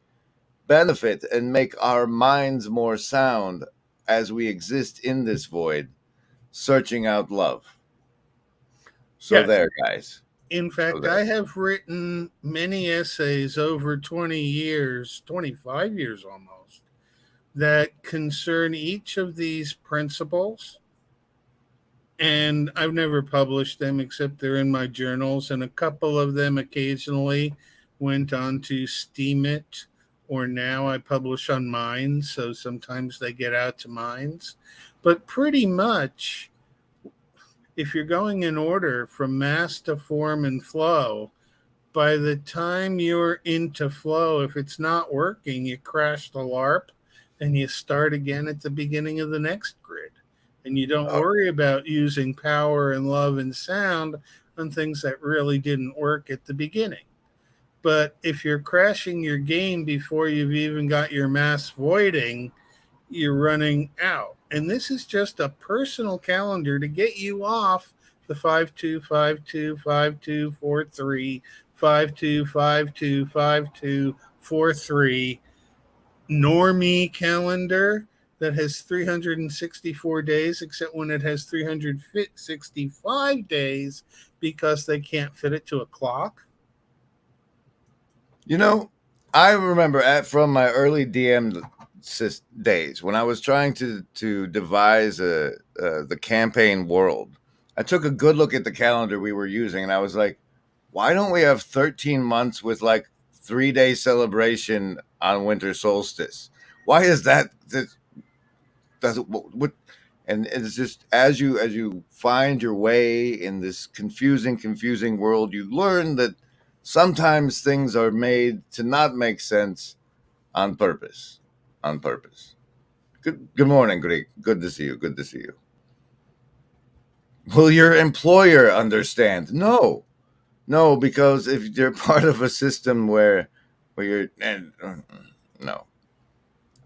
benefit and make our minds more sound as we exist in this void, searching out love. So Yes. there, guys. In So fact, there. I have written many essays over 20 years, 25 years almost, that concern each of these principles. And I've never published them except they're in my journals. And a couple of them occasionally went on to Steam It, or now I publish on Minds. So sometimes they get out to Minds. But pretty much, if you're going in order from mass to form and flow, by the time you're into flow, if it's not working, you crash the LARP and you start again at the beginning of the next grid. And you don't Oh, worry about using power and love and sound on things that really didn't work at the beginning. But if you're crashing your game before you've even got your mass voiding, you're running out. And this is just a personal calendar to get you off the 52525243 52525243 normie calendar that has 364 days, except when it has 365 days because they can't fit it to a clock. you know, I remember from my early DM days when I was trying to devise the campaign world. I took a good look at the calendar we were using, and I was like, why don't we have 13 months with like 3-day celebration on winter solstice? Why is that? Does what? And it's just as you find your way in this confusing world, you learn that sometimes things are made to not make sense on purpose. On purpose. Good morning, Greg. Good to see you. Good to see you. Will your employer understand? No, no, because if you're part of a system where you're no,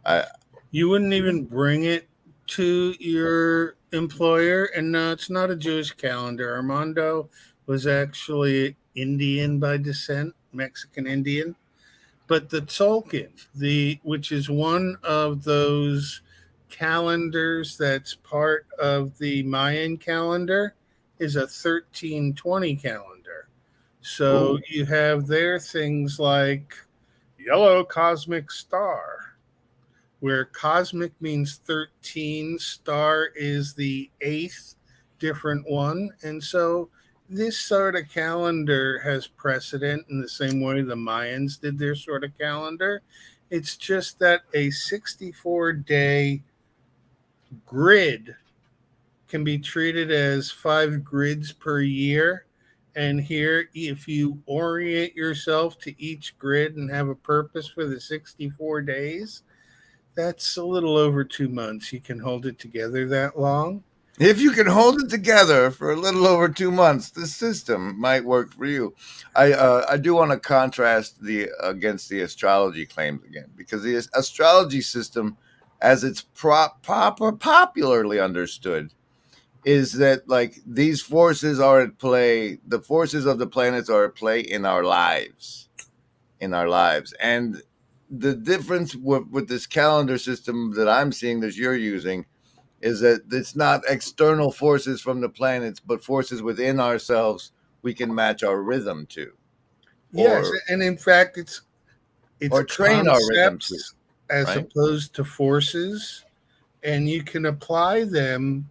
I You wouldn't even bring it to your employer. And no, it's not a Jewish calendar. Armando was actually Indian by descent, Mexican Indian. But the Tzolk'in, which is one of those calendars that's part of the Mayan calendar, is a 1320 calendar. So ooh, you have there things like yellow cosmic star, where cosmic means 13, star is the 8th different one. And so this sort of calendar has precedent in the same way the Mayans did their sort of calendar. It's just that a 64-day grid can be treated as 5 grids per year. And here, if you orient yourself to each grid and have a purpose for the 64 days, that's a little over 2 months. You can hold it together that long. If you can hold it together for a little over 2 months, the system might work for you. I do want to contrast the against the astrology claims again, because the astrology system, as it's popularly understood, is that like these forces are at play. The forces of the planets are at play in our lives, and the difference with this calendar system that I'm seeing that you're using is that it's not external forces from the planets, but forces within ourselves we can match our rhythm to, Yes, or and in fact, it's train our rhythm to, concepts as right? opposed to forces, and you can apply them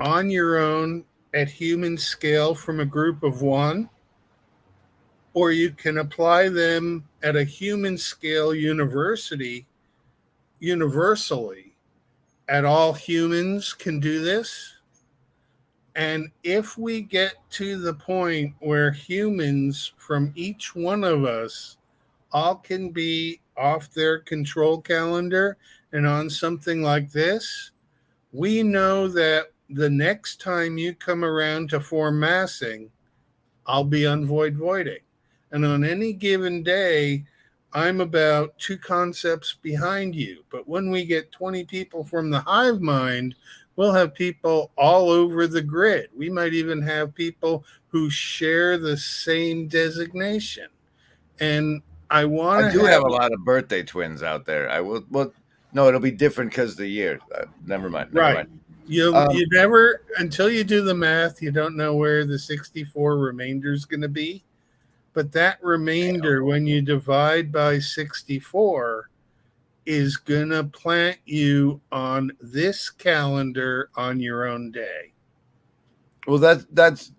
on your own at human scale from a group of one, or you can apply them at a human scale universally. At all humans can do this. And if we get to the point where humans from each one of us all can be off their control calendar and on something like this, we know that the next time you come around to form massing, I'll be on voiding. And on any given day, I'm about two concepts behind you. But when we get 20 people from the hive mind, we'll have people all over the grid. We might even have people who share the same designation. And I want I to do have, have a lot of birthday twins out there. I will. Well, no, it'll be different because of the year. Never mind. Never right. mind. You never, until you do the math, you don't know where the 64 remainder is going to be. But that remainder, when you divide by 64, is going to plant you on this calendar on your own day. Well, that's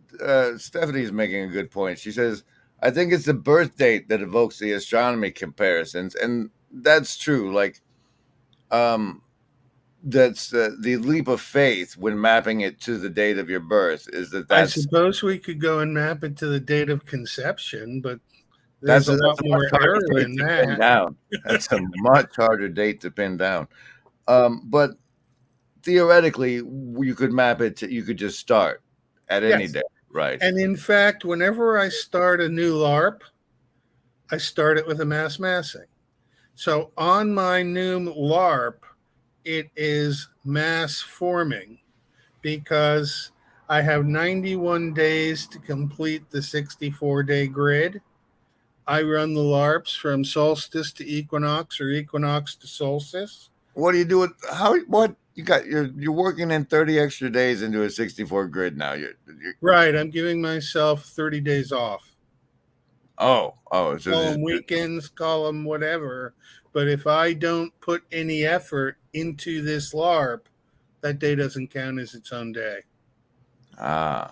Stephanie's making a good point. She says, "I think it's the birth date that evokes the astronomy comparisons," and that's true. Like, um, that's the leap of faith when mapping it to the date of your birth is I that's suppose we could go and map it to the date of conception, but there's a lot that's a much more harder error date in to pin that. down. That's a much harder date to pin down. But theoretically, you could map it to, you could just start at any Yes. day, right? And in fact, whenever I start a new LARP, I start it with a mass massing. So on my new LARP, it is mass forming because I have 91 days to complete the 64-day grid. I run the LARPs from solstice to equinox or equinox to solstice. What do you do with how? What you got? You're working in 30 extra days into a 64 grid now. You're Right, I'm giving myself 30 days off. oh. So Call them weekends, call them whatever. But if I don't put any effort into this LARP, that day doesn't count as its own day. Okay.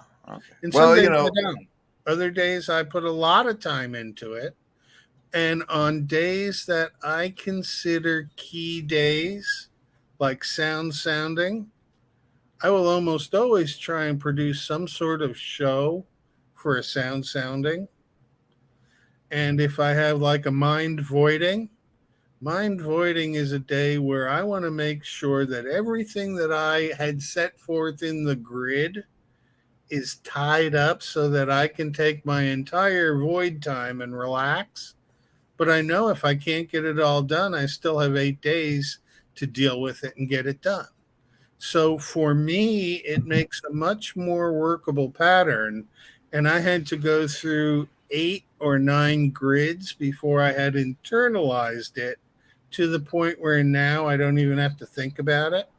And some Well, days I don't. Other days I put a lot of time into it. And on days that I consider key days, like sounding, I will almost always try and produce some sort of show for a sounding. And if I have like a mind voiding is a day where I want to make sure that everything that I had set forth in the grid is tied up so that I can take my entire void time and relax. But I know if I can't get it all done, I still have 8 days to deal with it and get it done. So for me, it makes a much more workable pattern. And I had to go through 8 or 9 grids before I had internalized it to the point where now I don't even have to think about it.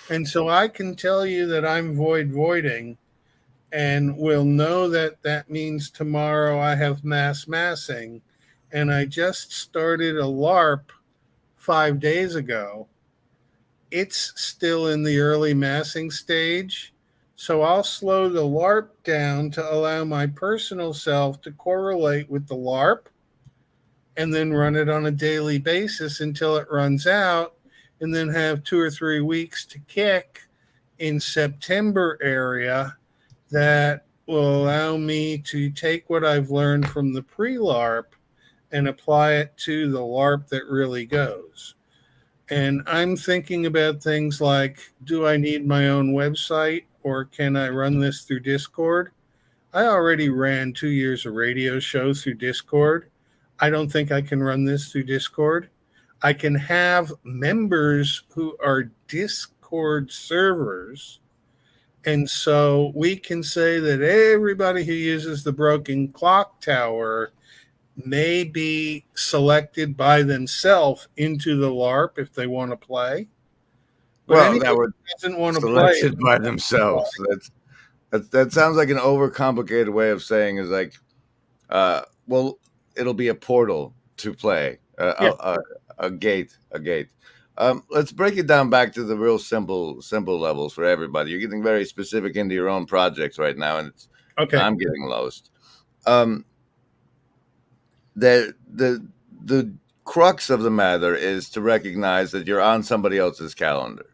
And so I can tell you that I'm voiding and will know that that means tomorrow I have massing. And I just started a LARP 5 days ago. It's still in the early massing stage. So I'll slow the LARP down to allow my personal self to correlate with the LARP and then run it on a daily basis until it runs out, and then have 2 or 3 weeks to kick in September area that will allow me to take what I've learned from the pre-LARP and apply it to the LARP that really goes. And I'm thinking about things like, do I need my own website or can I run this through Discord? I already ran 2 years of radio show through Discord. I don't think I can run this through Discord. I can have members who are Discord servers. And so we can say that everybody who uses the broken clock tower may be selected by themselves into the LARP if they want to play. But Well, anybody that would who doesn't want to play, selected by themselves. That sounds like an overcomplicated way of saying is like, well, it'll be a portal to play, yeah. a gate, a gate. Let's break it down back to the real simple levels for everybody. You're getting very specific into your own projects right now, and Okay. I'm getting lost. The crux of the matter is to recognize that you're on somebody else's calendar,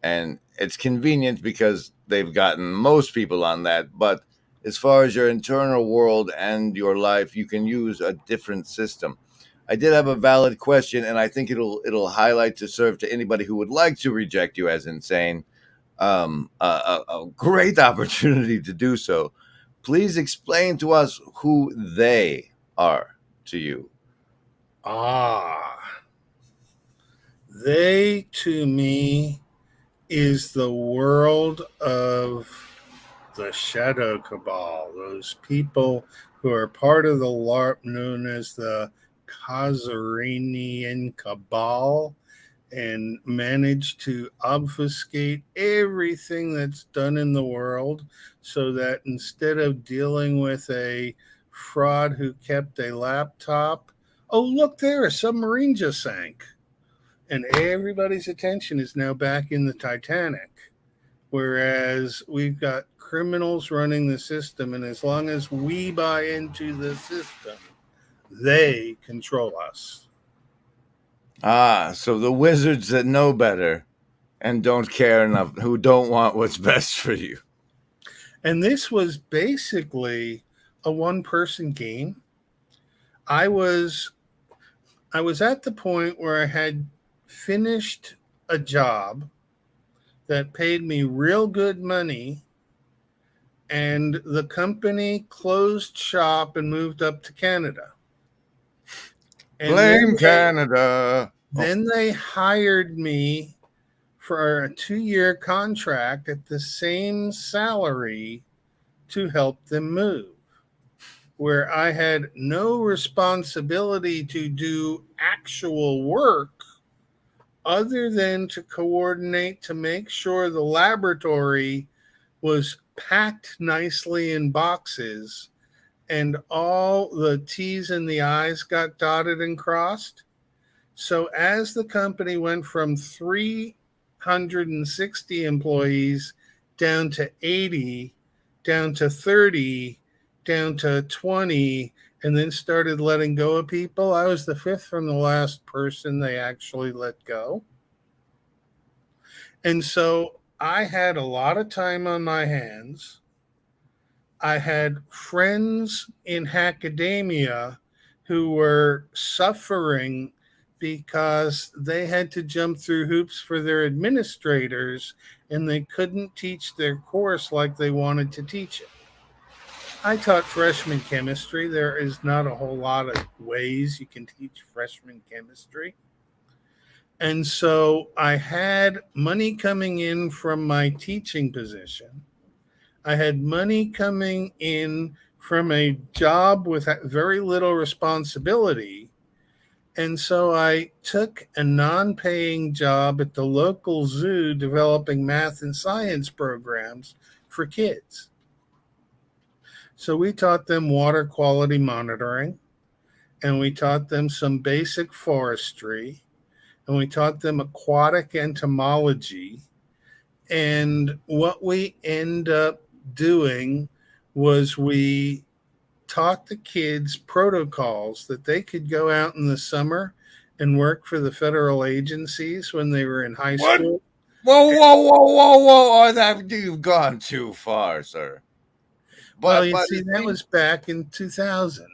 and it's convenient because they've gotten most people on that. But as far as your internal world and your life, you can use a different system. I did have a valid question, and I think it'll highlight to serve to anybody who would like to reject you as insane. A great opportunity to do so. Please explain to us who they are to you. They to me is the world of the Shadow Cabal, those people who are part of the LARP known as the Khazaranian Cabal and manage to obfuscate everything that's done in the world so that instead of dealing with a fraud who kept a laptop, oh, look there, a submarine just sank. And everybody's attention is now back in the Titanic. Whereas we've got criminals running the system, and as long as we buy into the system, they control us. So the wizards that know better and don't care enough, who don't want what's best for you. And this was basically a one-person game. I was at the point where I had finished a job that paid me real good money, and the company closed shop and moved up to Canada. And Blame Canada. Then they hired me for a 2-year contract at the same salary to help them move, where I had no responsibility to do actual work other than to coordinate to make sure the laboratory was packed nicely in boxes and all the T's and the I's got dotted and crossed. So as the company went from 360 employees down to 80, down to 30, down to 20, and then started letting go of people, I was the fifth from the last person they actually let go. And so I had a lot of time on my hands. I had friends in academia who were suffering because they had to jump through hoops for their administrators and they couldn't teach their course like they wanted to teach it. I taught freshman chemistry. There is not a whole lot of ways you can teach freshman chemistry. And so I had money coming in from my teaching position. I had money coming in from a job with very little responsibility. And so I took a non-paying job at the local zoo developing math and science programs for kids. So we taught them water quality monitoring, and we taught them some basic forestry, and we taught them aquatic entomology. And what we end up doing was we taught the kids protocols that they could go out in the summer and work for the federal agencies when they were in high school. Whoa! You've gone too far, sir. But you see, that was back in 2000.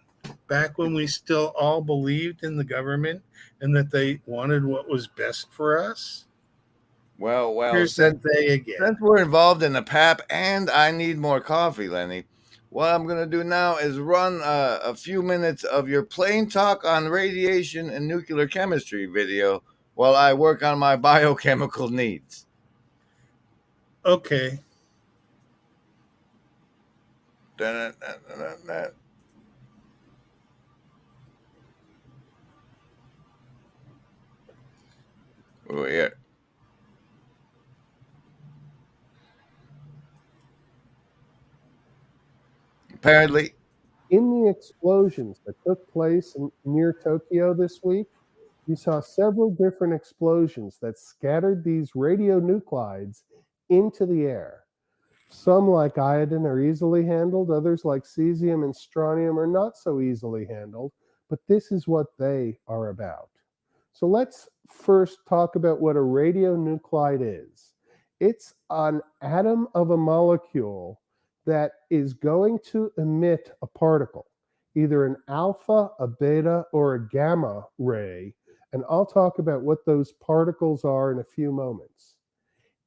back when we still all believed in the government and that they wanted what was best for us? Well, Here's since that they again. we're involved in the PAP and I need more coffee, Lenny, what I'm going to do now is run a few minutes of your plain talk on radiation and nuclear chemistry video while I work on my biochemical needs. Okay. Oh, yeah. Apparently, In the explosions that took place near Tokyo this week, you saw several different explosions that scattered these radionuclides into the air. Some, like iodine, are easily handled. Others, like cesium and strontium, are not so easily handled. But this is what they are about. So let's first talk about what a radionuclide is. It's an atom of a molecule that is going to emit a particle, either an alpha, a beta, or a gamma ray. And I'll talk about what those particles are in a few moments.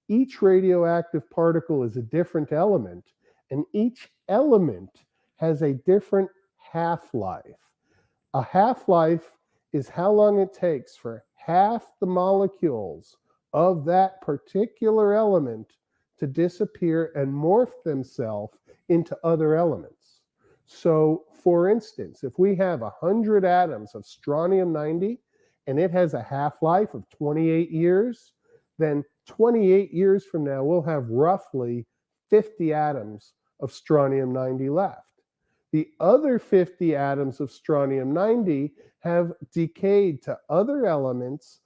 Each radioactive particle is a different element, and each element has a different half-life. A half-life is how long it takes for half the molecules of that particular element to disappear and morph themselves into other elements. So, for instance, if we have 100 atoms of strontium-90 and it has a half-life of 28 years, then 28 years from now, we'll have roughly 50 atoms of strontium-90 left. The other 50 atoms of strontium-90 have decayed to other elements,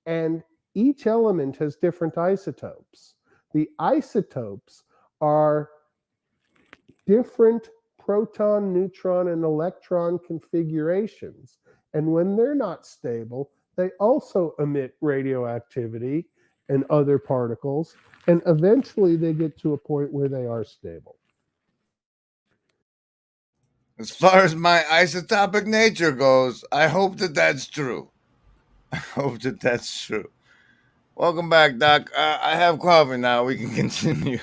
and each element has different isotopes. The isotopes are different proton, neutron, and electron configurations. And when they're not stable, they also emit radioactivity and other particles, and eventually they get to a point where they are stable. as far as my isotopic nature goes, I hope that that's true. I hope that that's true. Welcome back, Doc. I have coffee now. We can continue.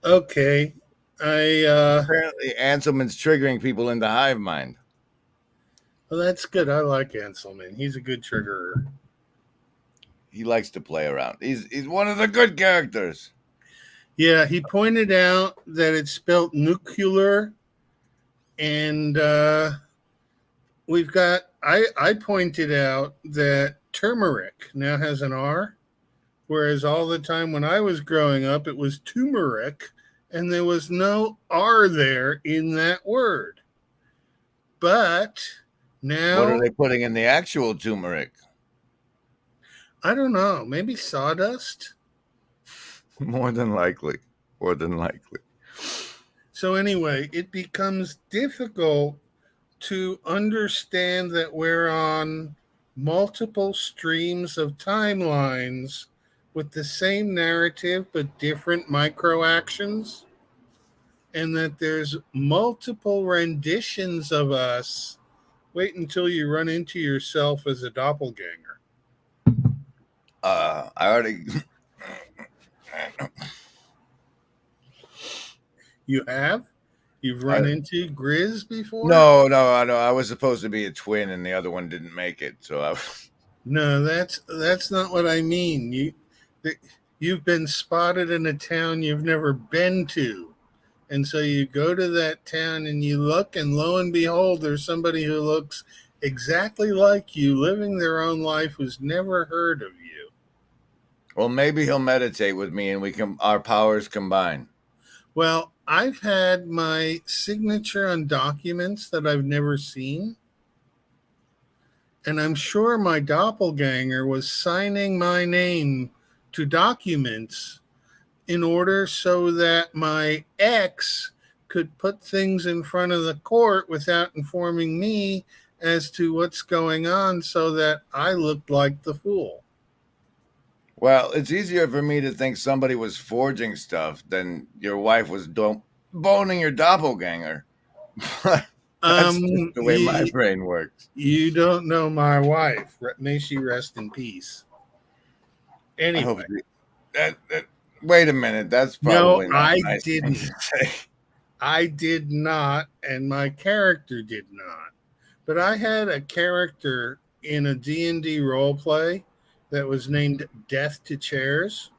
Okay. Apparently, Anselman's triggering people into hive mind. Well, that's good. I like Anselman. He's a good triggerer. He likes to play around. He's one of the good characters. Yeah, he pointed out that it's spelled nuclear, and we've got. I pointed out that turmeric now has an R, whereas all the time when I was growing up, it was turmeric, and there was no R there in that word. But now, what are they putting in the actual turmeric? I don't know. Maybe sawdust? More than likely. More than likely. So anyway, it becomes difficult to understand that we're on multiple streams of timelines with the same narrative but different micro actions, and that there's multiple renditions of us. Wait until you run into yourself as a doppelganger. I already. You have? You've run into Grizz before? No. I was supposed to be a twin, and the other one didn't make it. So No, that's not what I mean. You've been spotted in a town you've never been to, and so you go to that town and you look, and lo and behold, there's somebody who looks exactly like you, living their own life, who's never heard of you. Well, maybe he'll meditate with me, and our powers combine. Well, I've had my signature on documents that I've never seen. And I'm sure my doppelganger was signing my name to documents in order so that my ex could put things in front of the court without informing me as to what's going on, so that I looked like the fool. Well, it's easier for me to think somebody was forging stuff than your wife was boning your doppelganger. That's just the way my You, brain works. you don't know my wife. May she rest in peace. I hope Anyway, that. Wait a minute. That's no, probably not I a nice thing didn't. to say. I did not, and my character did not. But I had a character in a D&D role play that was named Death to Chairs.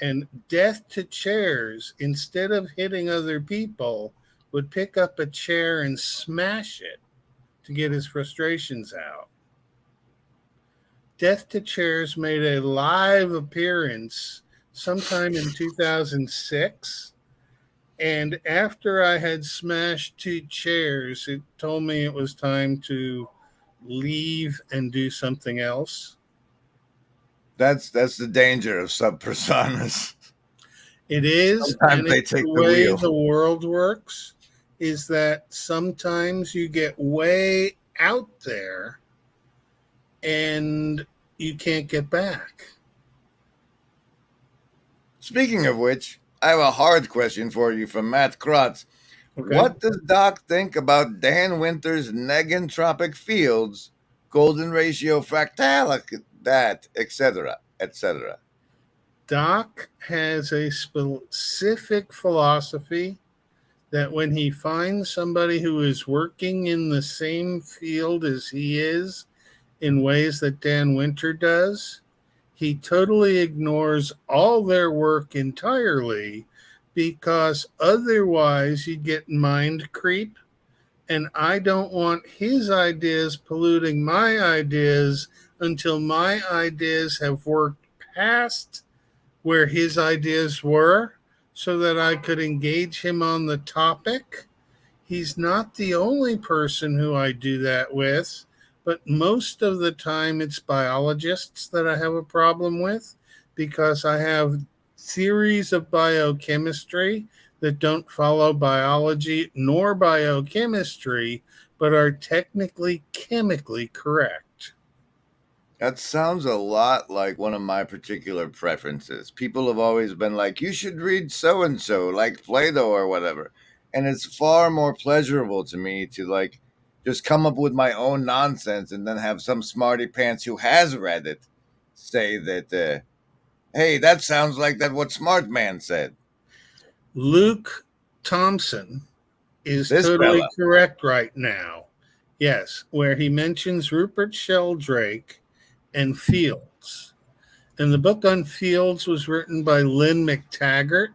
And Death to Chairs, instead of hitting other people, would pick up a chair and smash it to get his frustrations out. Death to Chairs made a live appearance sometime in 2006. And after I had smashed 2 chairs, it told me it was time to leave and do something else. That's the danger of sub personas. It is, Sometimes and they it's take the the way wheel. the world works, is that sometimes you get way out there and you can't get back. Speaking of which, I have a hard question for you from Matt Krotz. Okay. What does Doc think about Dan Winter's negentropic fields, golden ratio fractal, that, etc., etc.? Doc has a specific philosophy that when he finds somebody who is working in the same field as he is in ways that Dan Winter does, he totally ignores all their work entirely because otherwise you get mind creep. And I don't want his ideas polluting my ideas until my ideas have worked past where his ideas were so that I could engage him on the topic. He's not the only person who I do that with, but most of the time it's biologists that I have a problem with because I have theories of biochemistry that don't follow biology nor biochemistry, but are technically chemically correct. That sounds a lot like one of my particular preferences. People have always been like, you should read so and so, like Plato or whatever. And it's far more pleasurable to me to like just come up with my own nonsense and then have some smarty pants who has read it say that, hey, that sounds like that what Smart Man said. Luke Thompson is This totally fella. correct right now. Yes, where he mentions Rupert Sheldrake and Fields. And the book on Fields was written by Lynn McTaggart,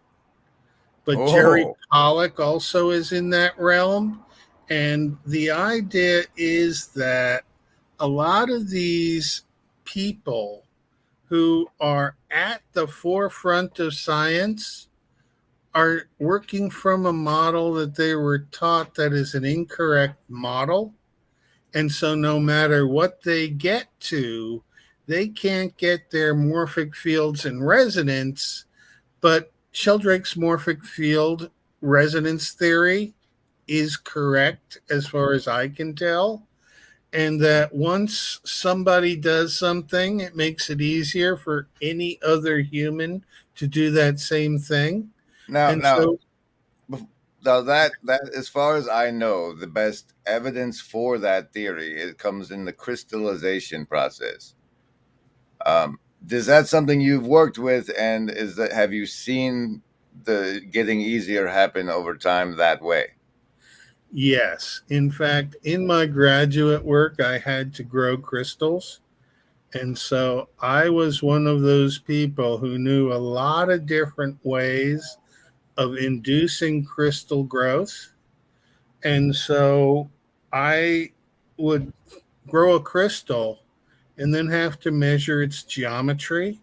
but Jerry Oh, Pollack also is in that realm. And the idea is that a lot of these people who are at the forefront of science are working from a model that they were taught that is an incorrect model. And so no matter what they get to, they can't get their morphic fields in resonance. But Sheldrake's morphic field resonance theory is correct as far as I can tell. And that once somebody does something, it makes it easier for any other human to do that same thing. now, And now, so now that as far as I know, the best evidence for that theory it comes in the crystallization process. Is that something you've worked with, and have you seen the getting easier happen over time that way? yes. In fact, in my graduate work, I had to grow crystals. And so I was one of those people who knew a lot of different ways of inducing crystal growth. And so I would grow a crystal and then have to measure its geometry,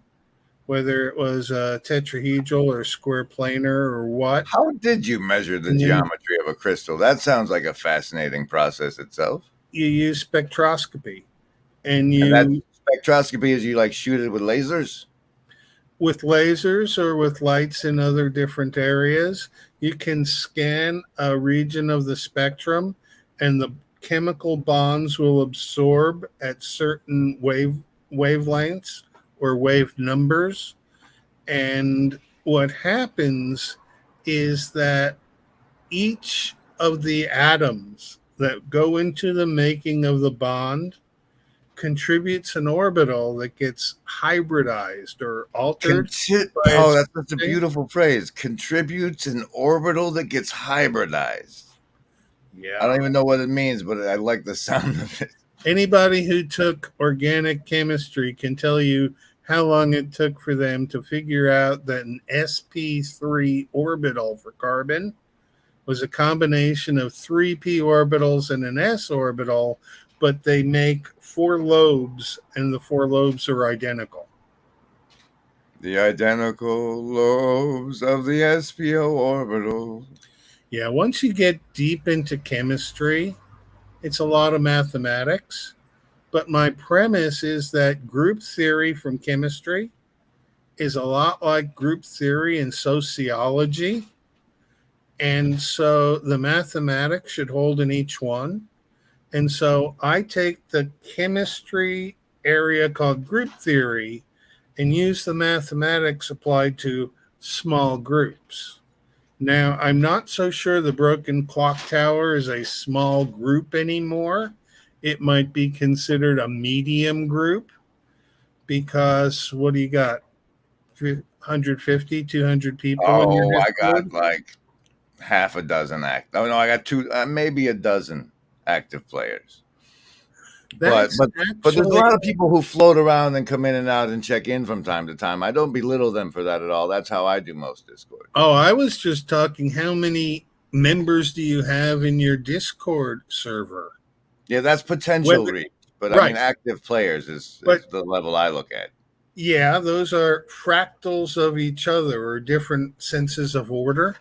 whether it was a tetrahedral or square planar or what. How did you measure the And then geometry of a crystal? That sounds like a fascinating process itself. you use spectroscopy and And that you spectroscopy is you like shoot it with lasers? with lasers or with lights in other different areas, you can scan a region of the spectrum and the chemical bonds will absorb at certain wavelengths or wave numbers. And what happens is that each of the atoms that go into the making of the bond contributes an orbital that gets hybridized or altered by Oh, its that's such a state. beautiful phrase. Contributes an orbital that gets hybridized. I Yeah. don't even know what it means, but I like the sound of it. Anybody who took organic chemistry can tell you how long it took for them to figure out that an sp3 orbital for carbon was a combination of three p orbitals and an s orbital, but they make four lobes, and the four lobes are identical. The identical lobes of the SPO orbital. Yeah, once you get deep into chemistry, it's a lot of mathematics. But my premise is that group theory from chemistry is a lot like group theory in sociology. And so the mathematics should hold in each one. And so I take the chemistry area called group theory and use the mathematics applied to small groups. Now, I'm not so sure the broken clock tower is a small group anymore. It might be considered a medium group because what do you got? 150, 200 people in your Oh, I Discord? got like half a dozen Oh no, I got two, maybe a dozen active players. But That's but but there's a actually, lot of people who float around and come in and out and check in from time to time. I don't belittle them for that at all. That's how I do most Discord. oh, I was just talking, how many members do you have in your Discord server? Yeah, that's potential Whether, reach, but I mean right. active players is But the level I look at. yeah, those are fractals of each other or different senses of order.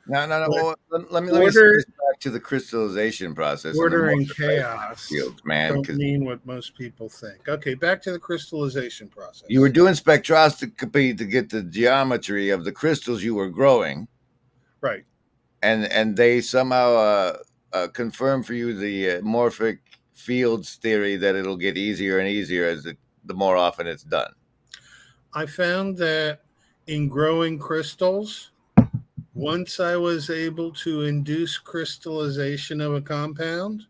No. But Well, let me say order, this back to the crystallization process and the order more and chaos fields, man, don't because mean what most people think. Okay, back to the crystallization you were process. doing spectroscopy to get the geometry of the crystals you were growing, Right. and they somehow confirm for you the morphic fields theory that it'll get easier and easier the more often it's done. I found that in growing crystals, once I was able to induce crystallization of a compound,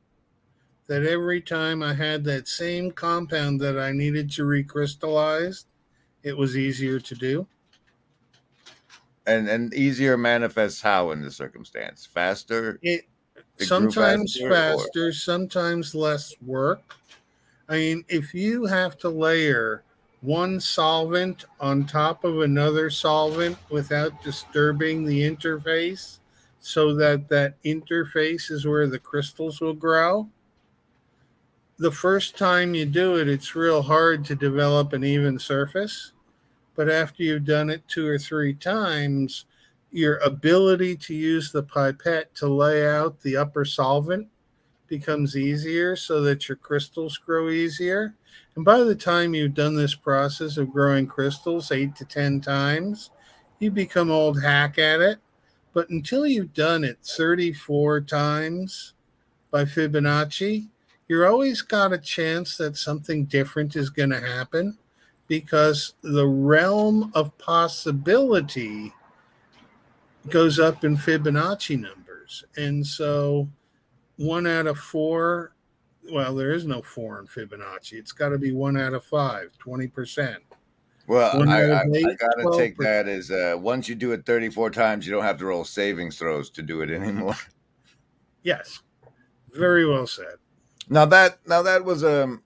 that every time I had that same compound that I needed to recrystallize, it was easier to do. And easier manifests how in this circumstance? Faster? It It grew sometimes faster, or faster, sometimes less work. I mean, if you have to layer one solvent on top of another solvent without disturbing the interface so that that interface is where the crystals will grow, the first time you do it, it's real hard to develop an even surface. But after you've done it 2 or 3 times, your ability to use the pipette to lay out the upper solvent becomes easier so that your crystals grow easier. And by the time you've done this process of growing crystals 8 to 10 times, you become old hack at it. But until you've done it 34 times by Fibonacci, you're always got a chance that something different is going to happen because the realm of possibility goes up in Fibonacci numbers. And so 1 out of 4, well, there is no 4 in Fibonacci. It's got to be 1 out of 5, 20%. well, One I, out I, of I eight, gotta take 12%. that as once you do it 34 times, you don't have to roll savings throws to do it anymore. Yes. Very well said. Now that was the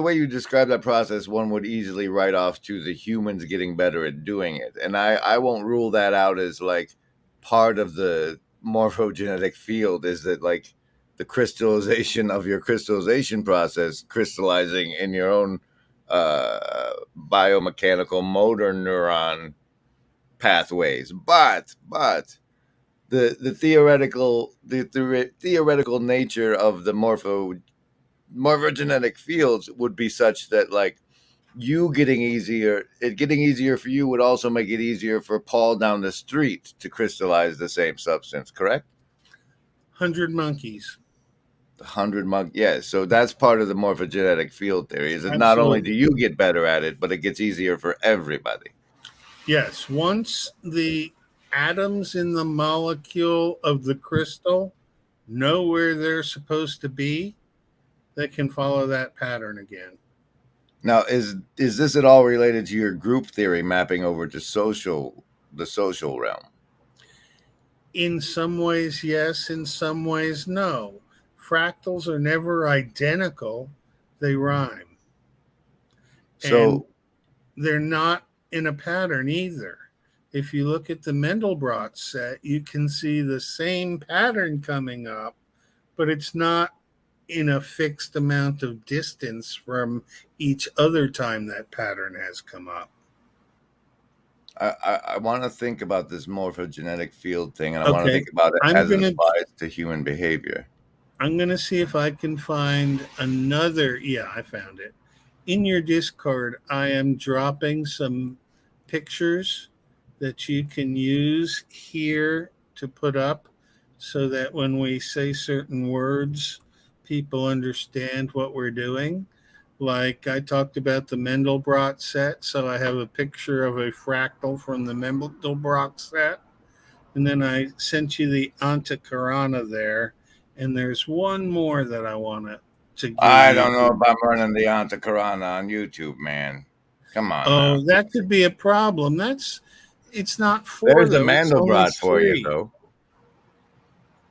way you described that process, one would easily write off to the humans getting better at doing it, and I won't rule that out as like part of the morphogenetic field. Is that like the crystallization of your crystallization process, crystallizing in your own biomechanical motor neuron pathways, but the theoretical nature of the morphogenetic fields would be such that like getting easier for you would also make it easier for Paul down the street to crystallize the same substance, correct? 100 monkeys. The 100 yeah, so that's part of the morphogenetic field theory, is that not only do Absolutely. you get better at it, but it gets easier for everybody. Yes. Once the atoms in the molecule of the crystal know where they're supposed to be, they can follow that pattern again. Now, is this at all related to your group theory mapping over to the social realm? In some ways, yes. In some ways, no. Fractals are never identical. They rhyme. And So they're not in a pattern either. If you look at the Mandelbrot set, you can see the same pattern coming up, but it's not in a fixed amount of distance from each other time that pattern has come up. I want to think about this morphogenetic field thing, and I want to Okay, think about it I'm as it gonna applies to human behavior. I'm gonna see if I can find another. Yeah, I found it. In your Discord, I am dropping some pictures that you can use here to put up so that when we say certain words, people understand what we're doing. Like I talked about the Mandelbrot set, so I have a picture of a fractal from the Mandelbrot set. And then I sent you the Antakarana there. And there's one more that I want to give I you. don't know if I'm running the Antakarana on YouTube, man. Come on now. Oh, that could be a problem. It's not four There's the though. It's only Mandelbrot for you, 3. though.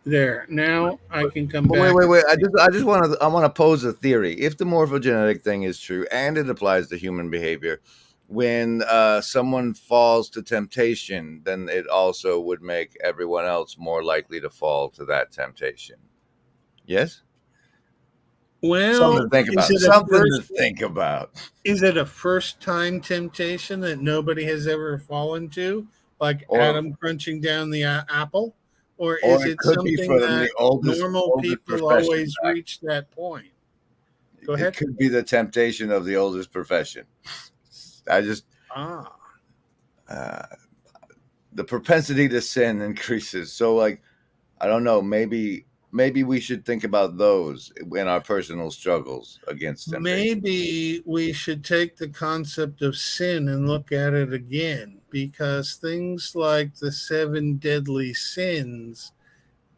There. Now I can come But back. wait. I just want to pose a theory. If the morphogenetic thing is true and it applies to human behavior, when someone falls to temptation, then it also would make everyone else more likely to fall to that temptation. Yes? Something Well, to think about. is it a first time temptation that nobody has ever fallen to, like Or Adam crunching down the apple? Or or is it it could be something from the that normal oldest people profession. always reach that point? Go It ahead. could be the temptation of the oldest profession. I just the propensity to sin increases. So, like, I don't know. Maybe we should think about those in our personal struggles against temptation. Maybe we should take the concept of sin and look at it again, because things like the 7 deadly sins,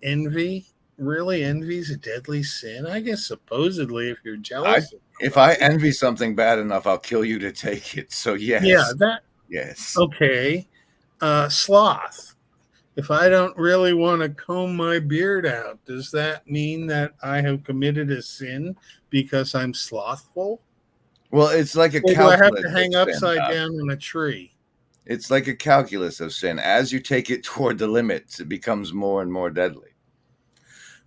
envy, really envy's a deadly sin? I guess supposedly if you're jealous. If I envy something bad enough, I'll kill you to take it. So yes. Yeah, yes. Okay. Sloth. If I don't really want to comb my beard out, does that mean that I have committed a sin because I'm slothful? Well, it's like a Or do I have calculus to hang of sin, upside Doc. down on a tree? It's like a calculus of sin. As you take it toward the limits, it becomes more and more deadly.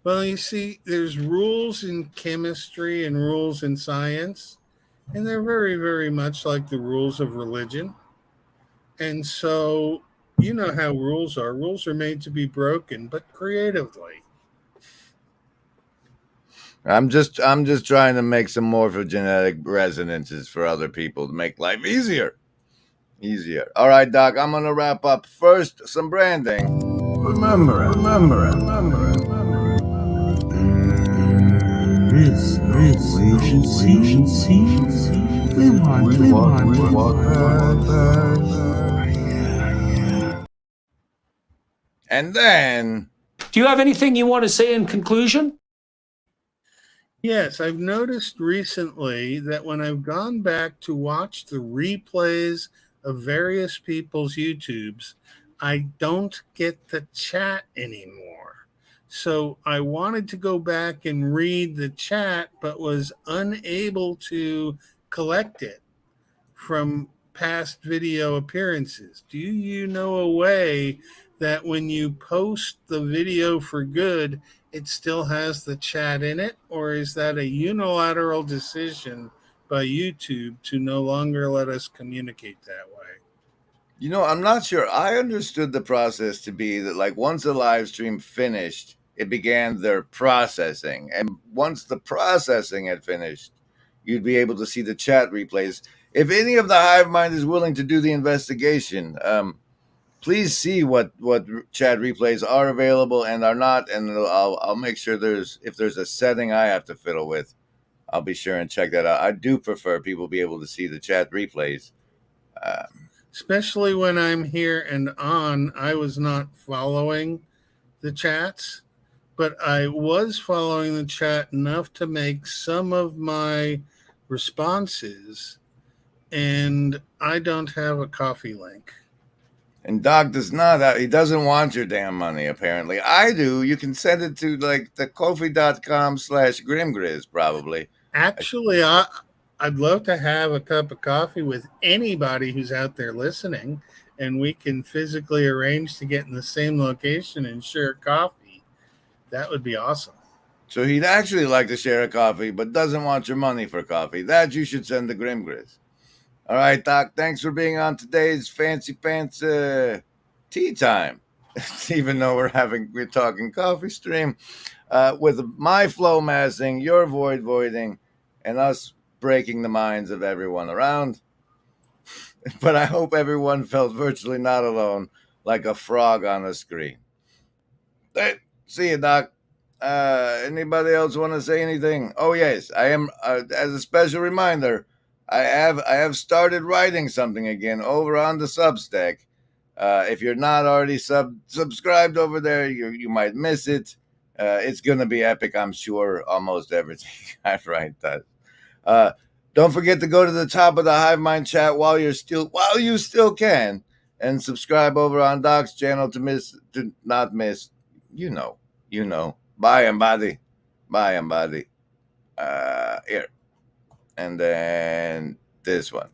Well, you see, there's rules in chemistry and rules in science, and they're very, very much like the rules of religion. And so, you know how rules are. Rules are made to be broken, but creatively. I'm just trying to make some morphogenetic resonances for other people to make life easier. All right, Doc, I'm going to wrap up. First, some branding. Remember it. This we walk And then, do you have anything you want to say in conclusion? Yes, I've noticed recently that when I've gone back to watch the replays of various people's YouTubes, I don't get the chat anymore. So I wanted to go back and read the chat, but was unable to collect it from past video appearances. Do you know a way that when you post the video for good, it still has the chat in it? Or is that a unilateral decision by YouTube to no longer let us communicate that way? You know, I'm not sure. I understood the process to be that, like, once a live stream finished, it began their processing. And once the processing had finished, you'd be able to see the chat replays. If any of the hive mind is willing to do the investigation, please see what chat replays are available and are not, and I'll make sure if there's a setting I have to fiddle with, I'll be sure and check that out. I do prefer people be able to see the chat replays. especially when I'm here and on. I was not following the chats, but I was following the chat enough to make some of my responses, and I don't have a coffee link. And Doc does not. He doesn't want your damn money, apparently. I do. You can send it to like the kofi.com/grimgriz, probably. Actually, I'd love to have a cup of coffee with anybody who's out there listening, and we can physically arrange to get in the same location and share coffee. That would be awesome. So he'd actually like to share a coffee, but doesn't want your money for coffee. That you should send to Grimgriz. All right, Doc, thanks for being on today's fancy tea time. Even though we're talking coffee stream, with my flow massing, your voiding, and us breaking the minds of everyone around. But I hope everyone felt virtually not alone, like a frog on a screen. Hey, see you, Doc. Anybody else want to say anything? Oh yes, I am. As a special reminder, I have started writing something again over on the Substack. If you're not already subscribed over there, you might miss it. It's gonna be epic, I'm sure. Almost everything I write does. Don't forget to go to the top of the Hive Mind chat while you still can, and subscribe over on Doc's channel to not miss. You know. Bye, embody. Here. And then this one.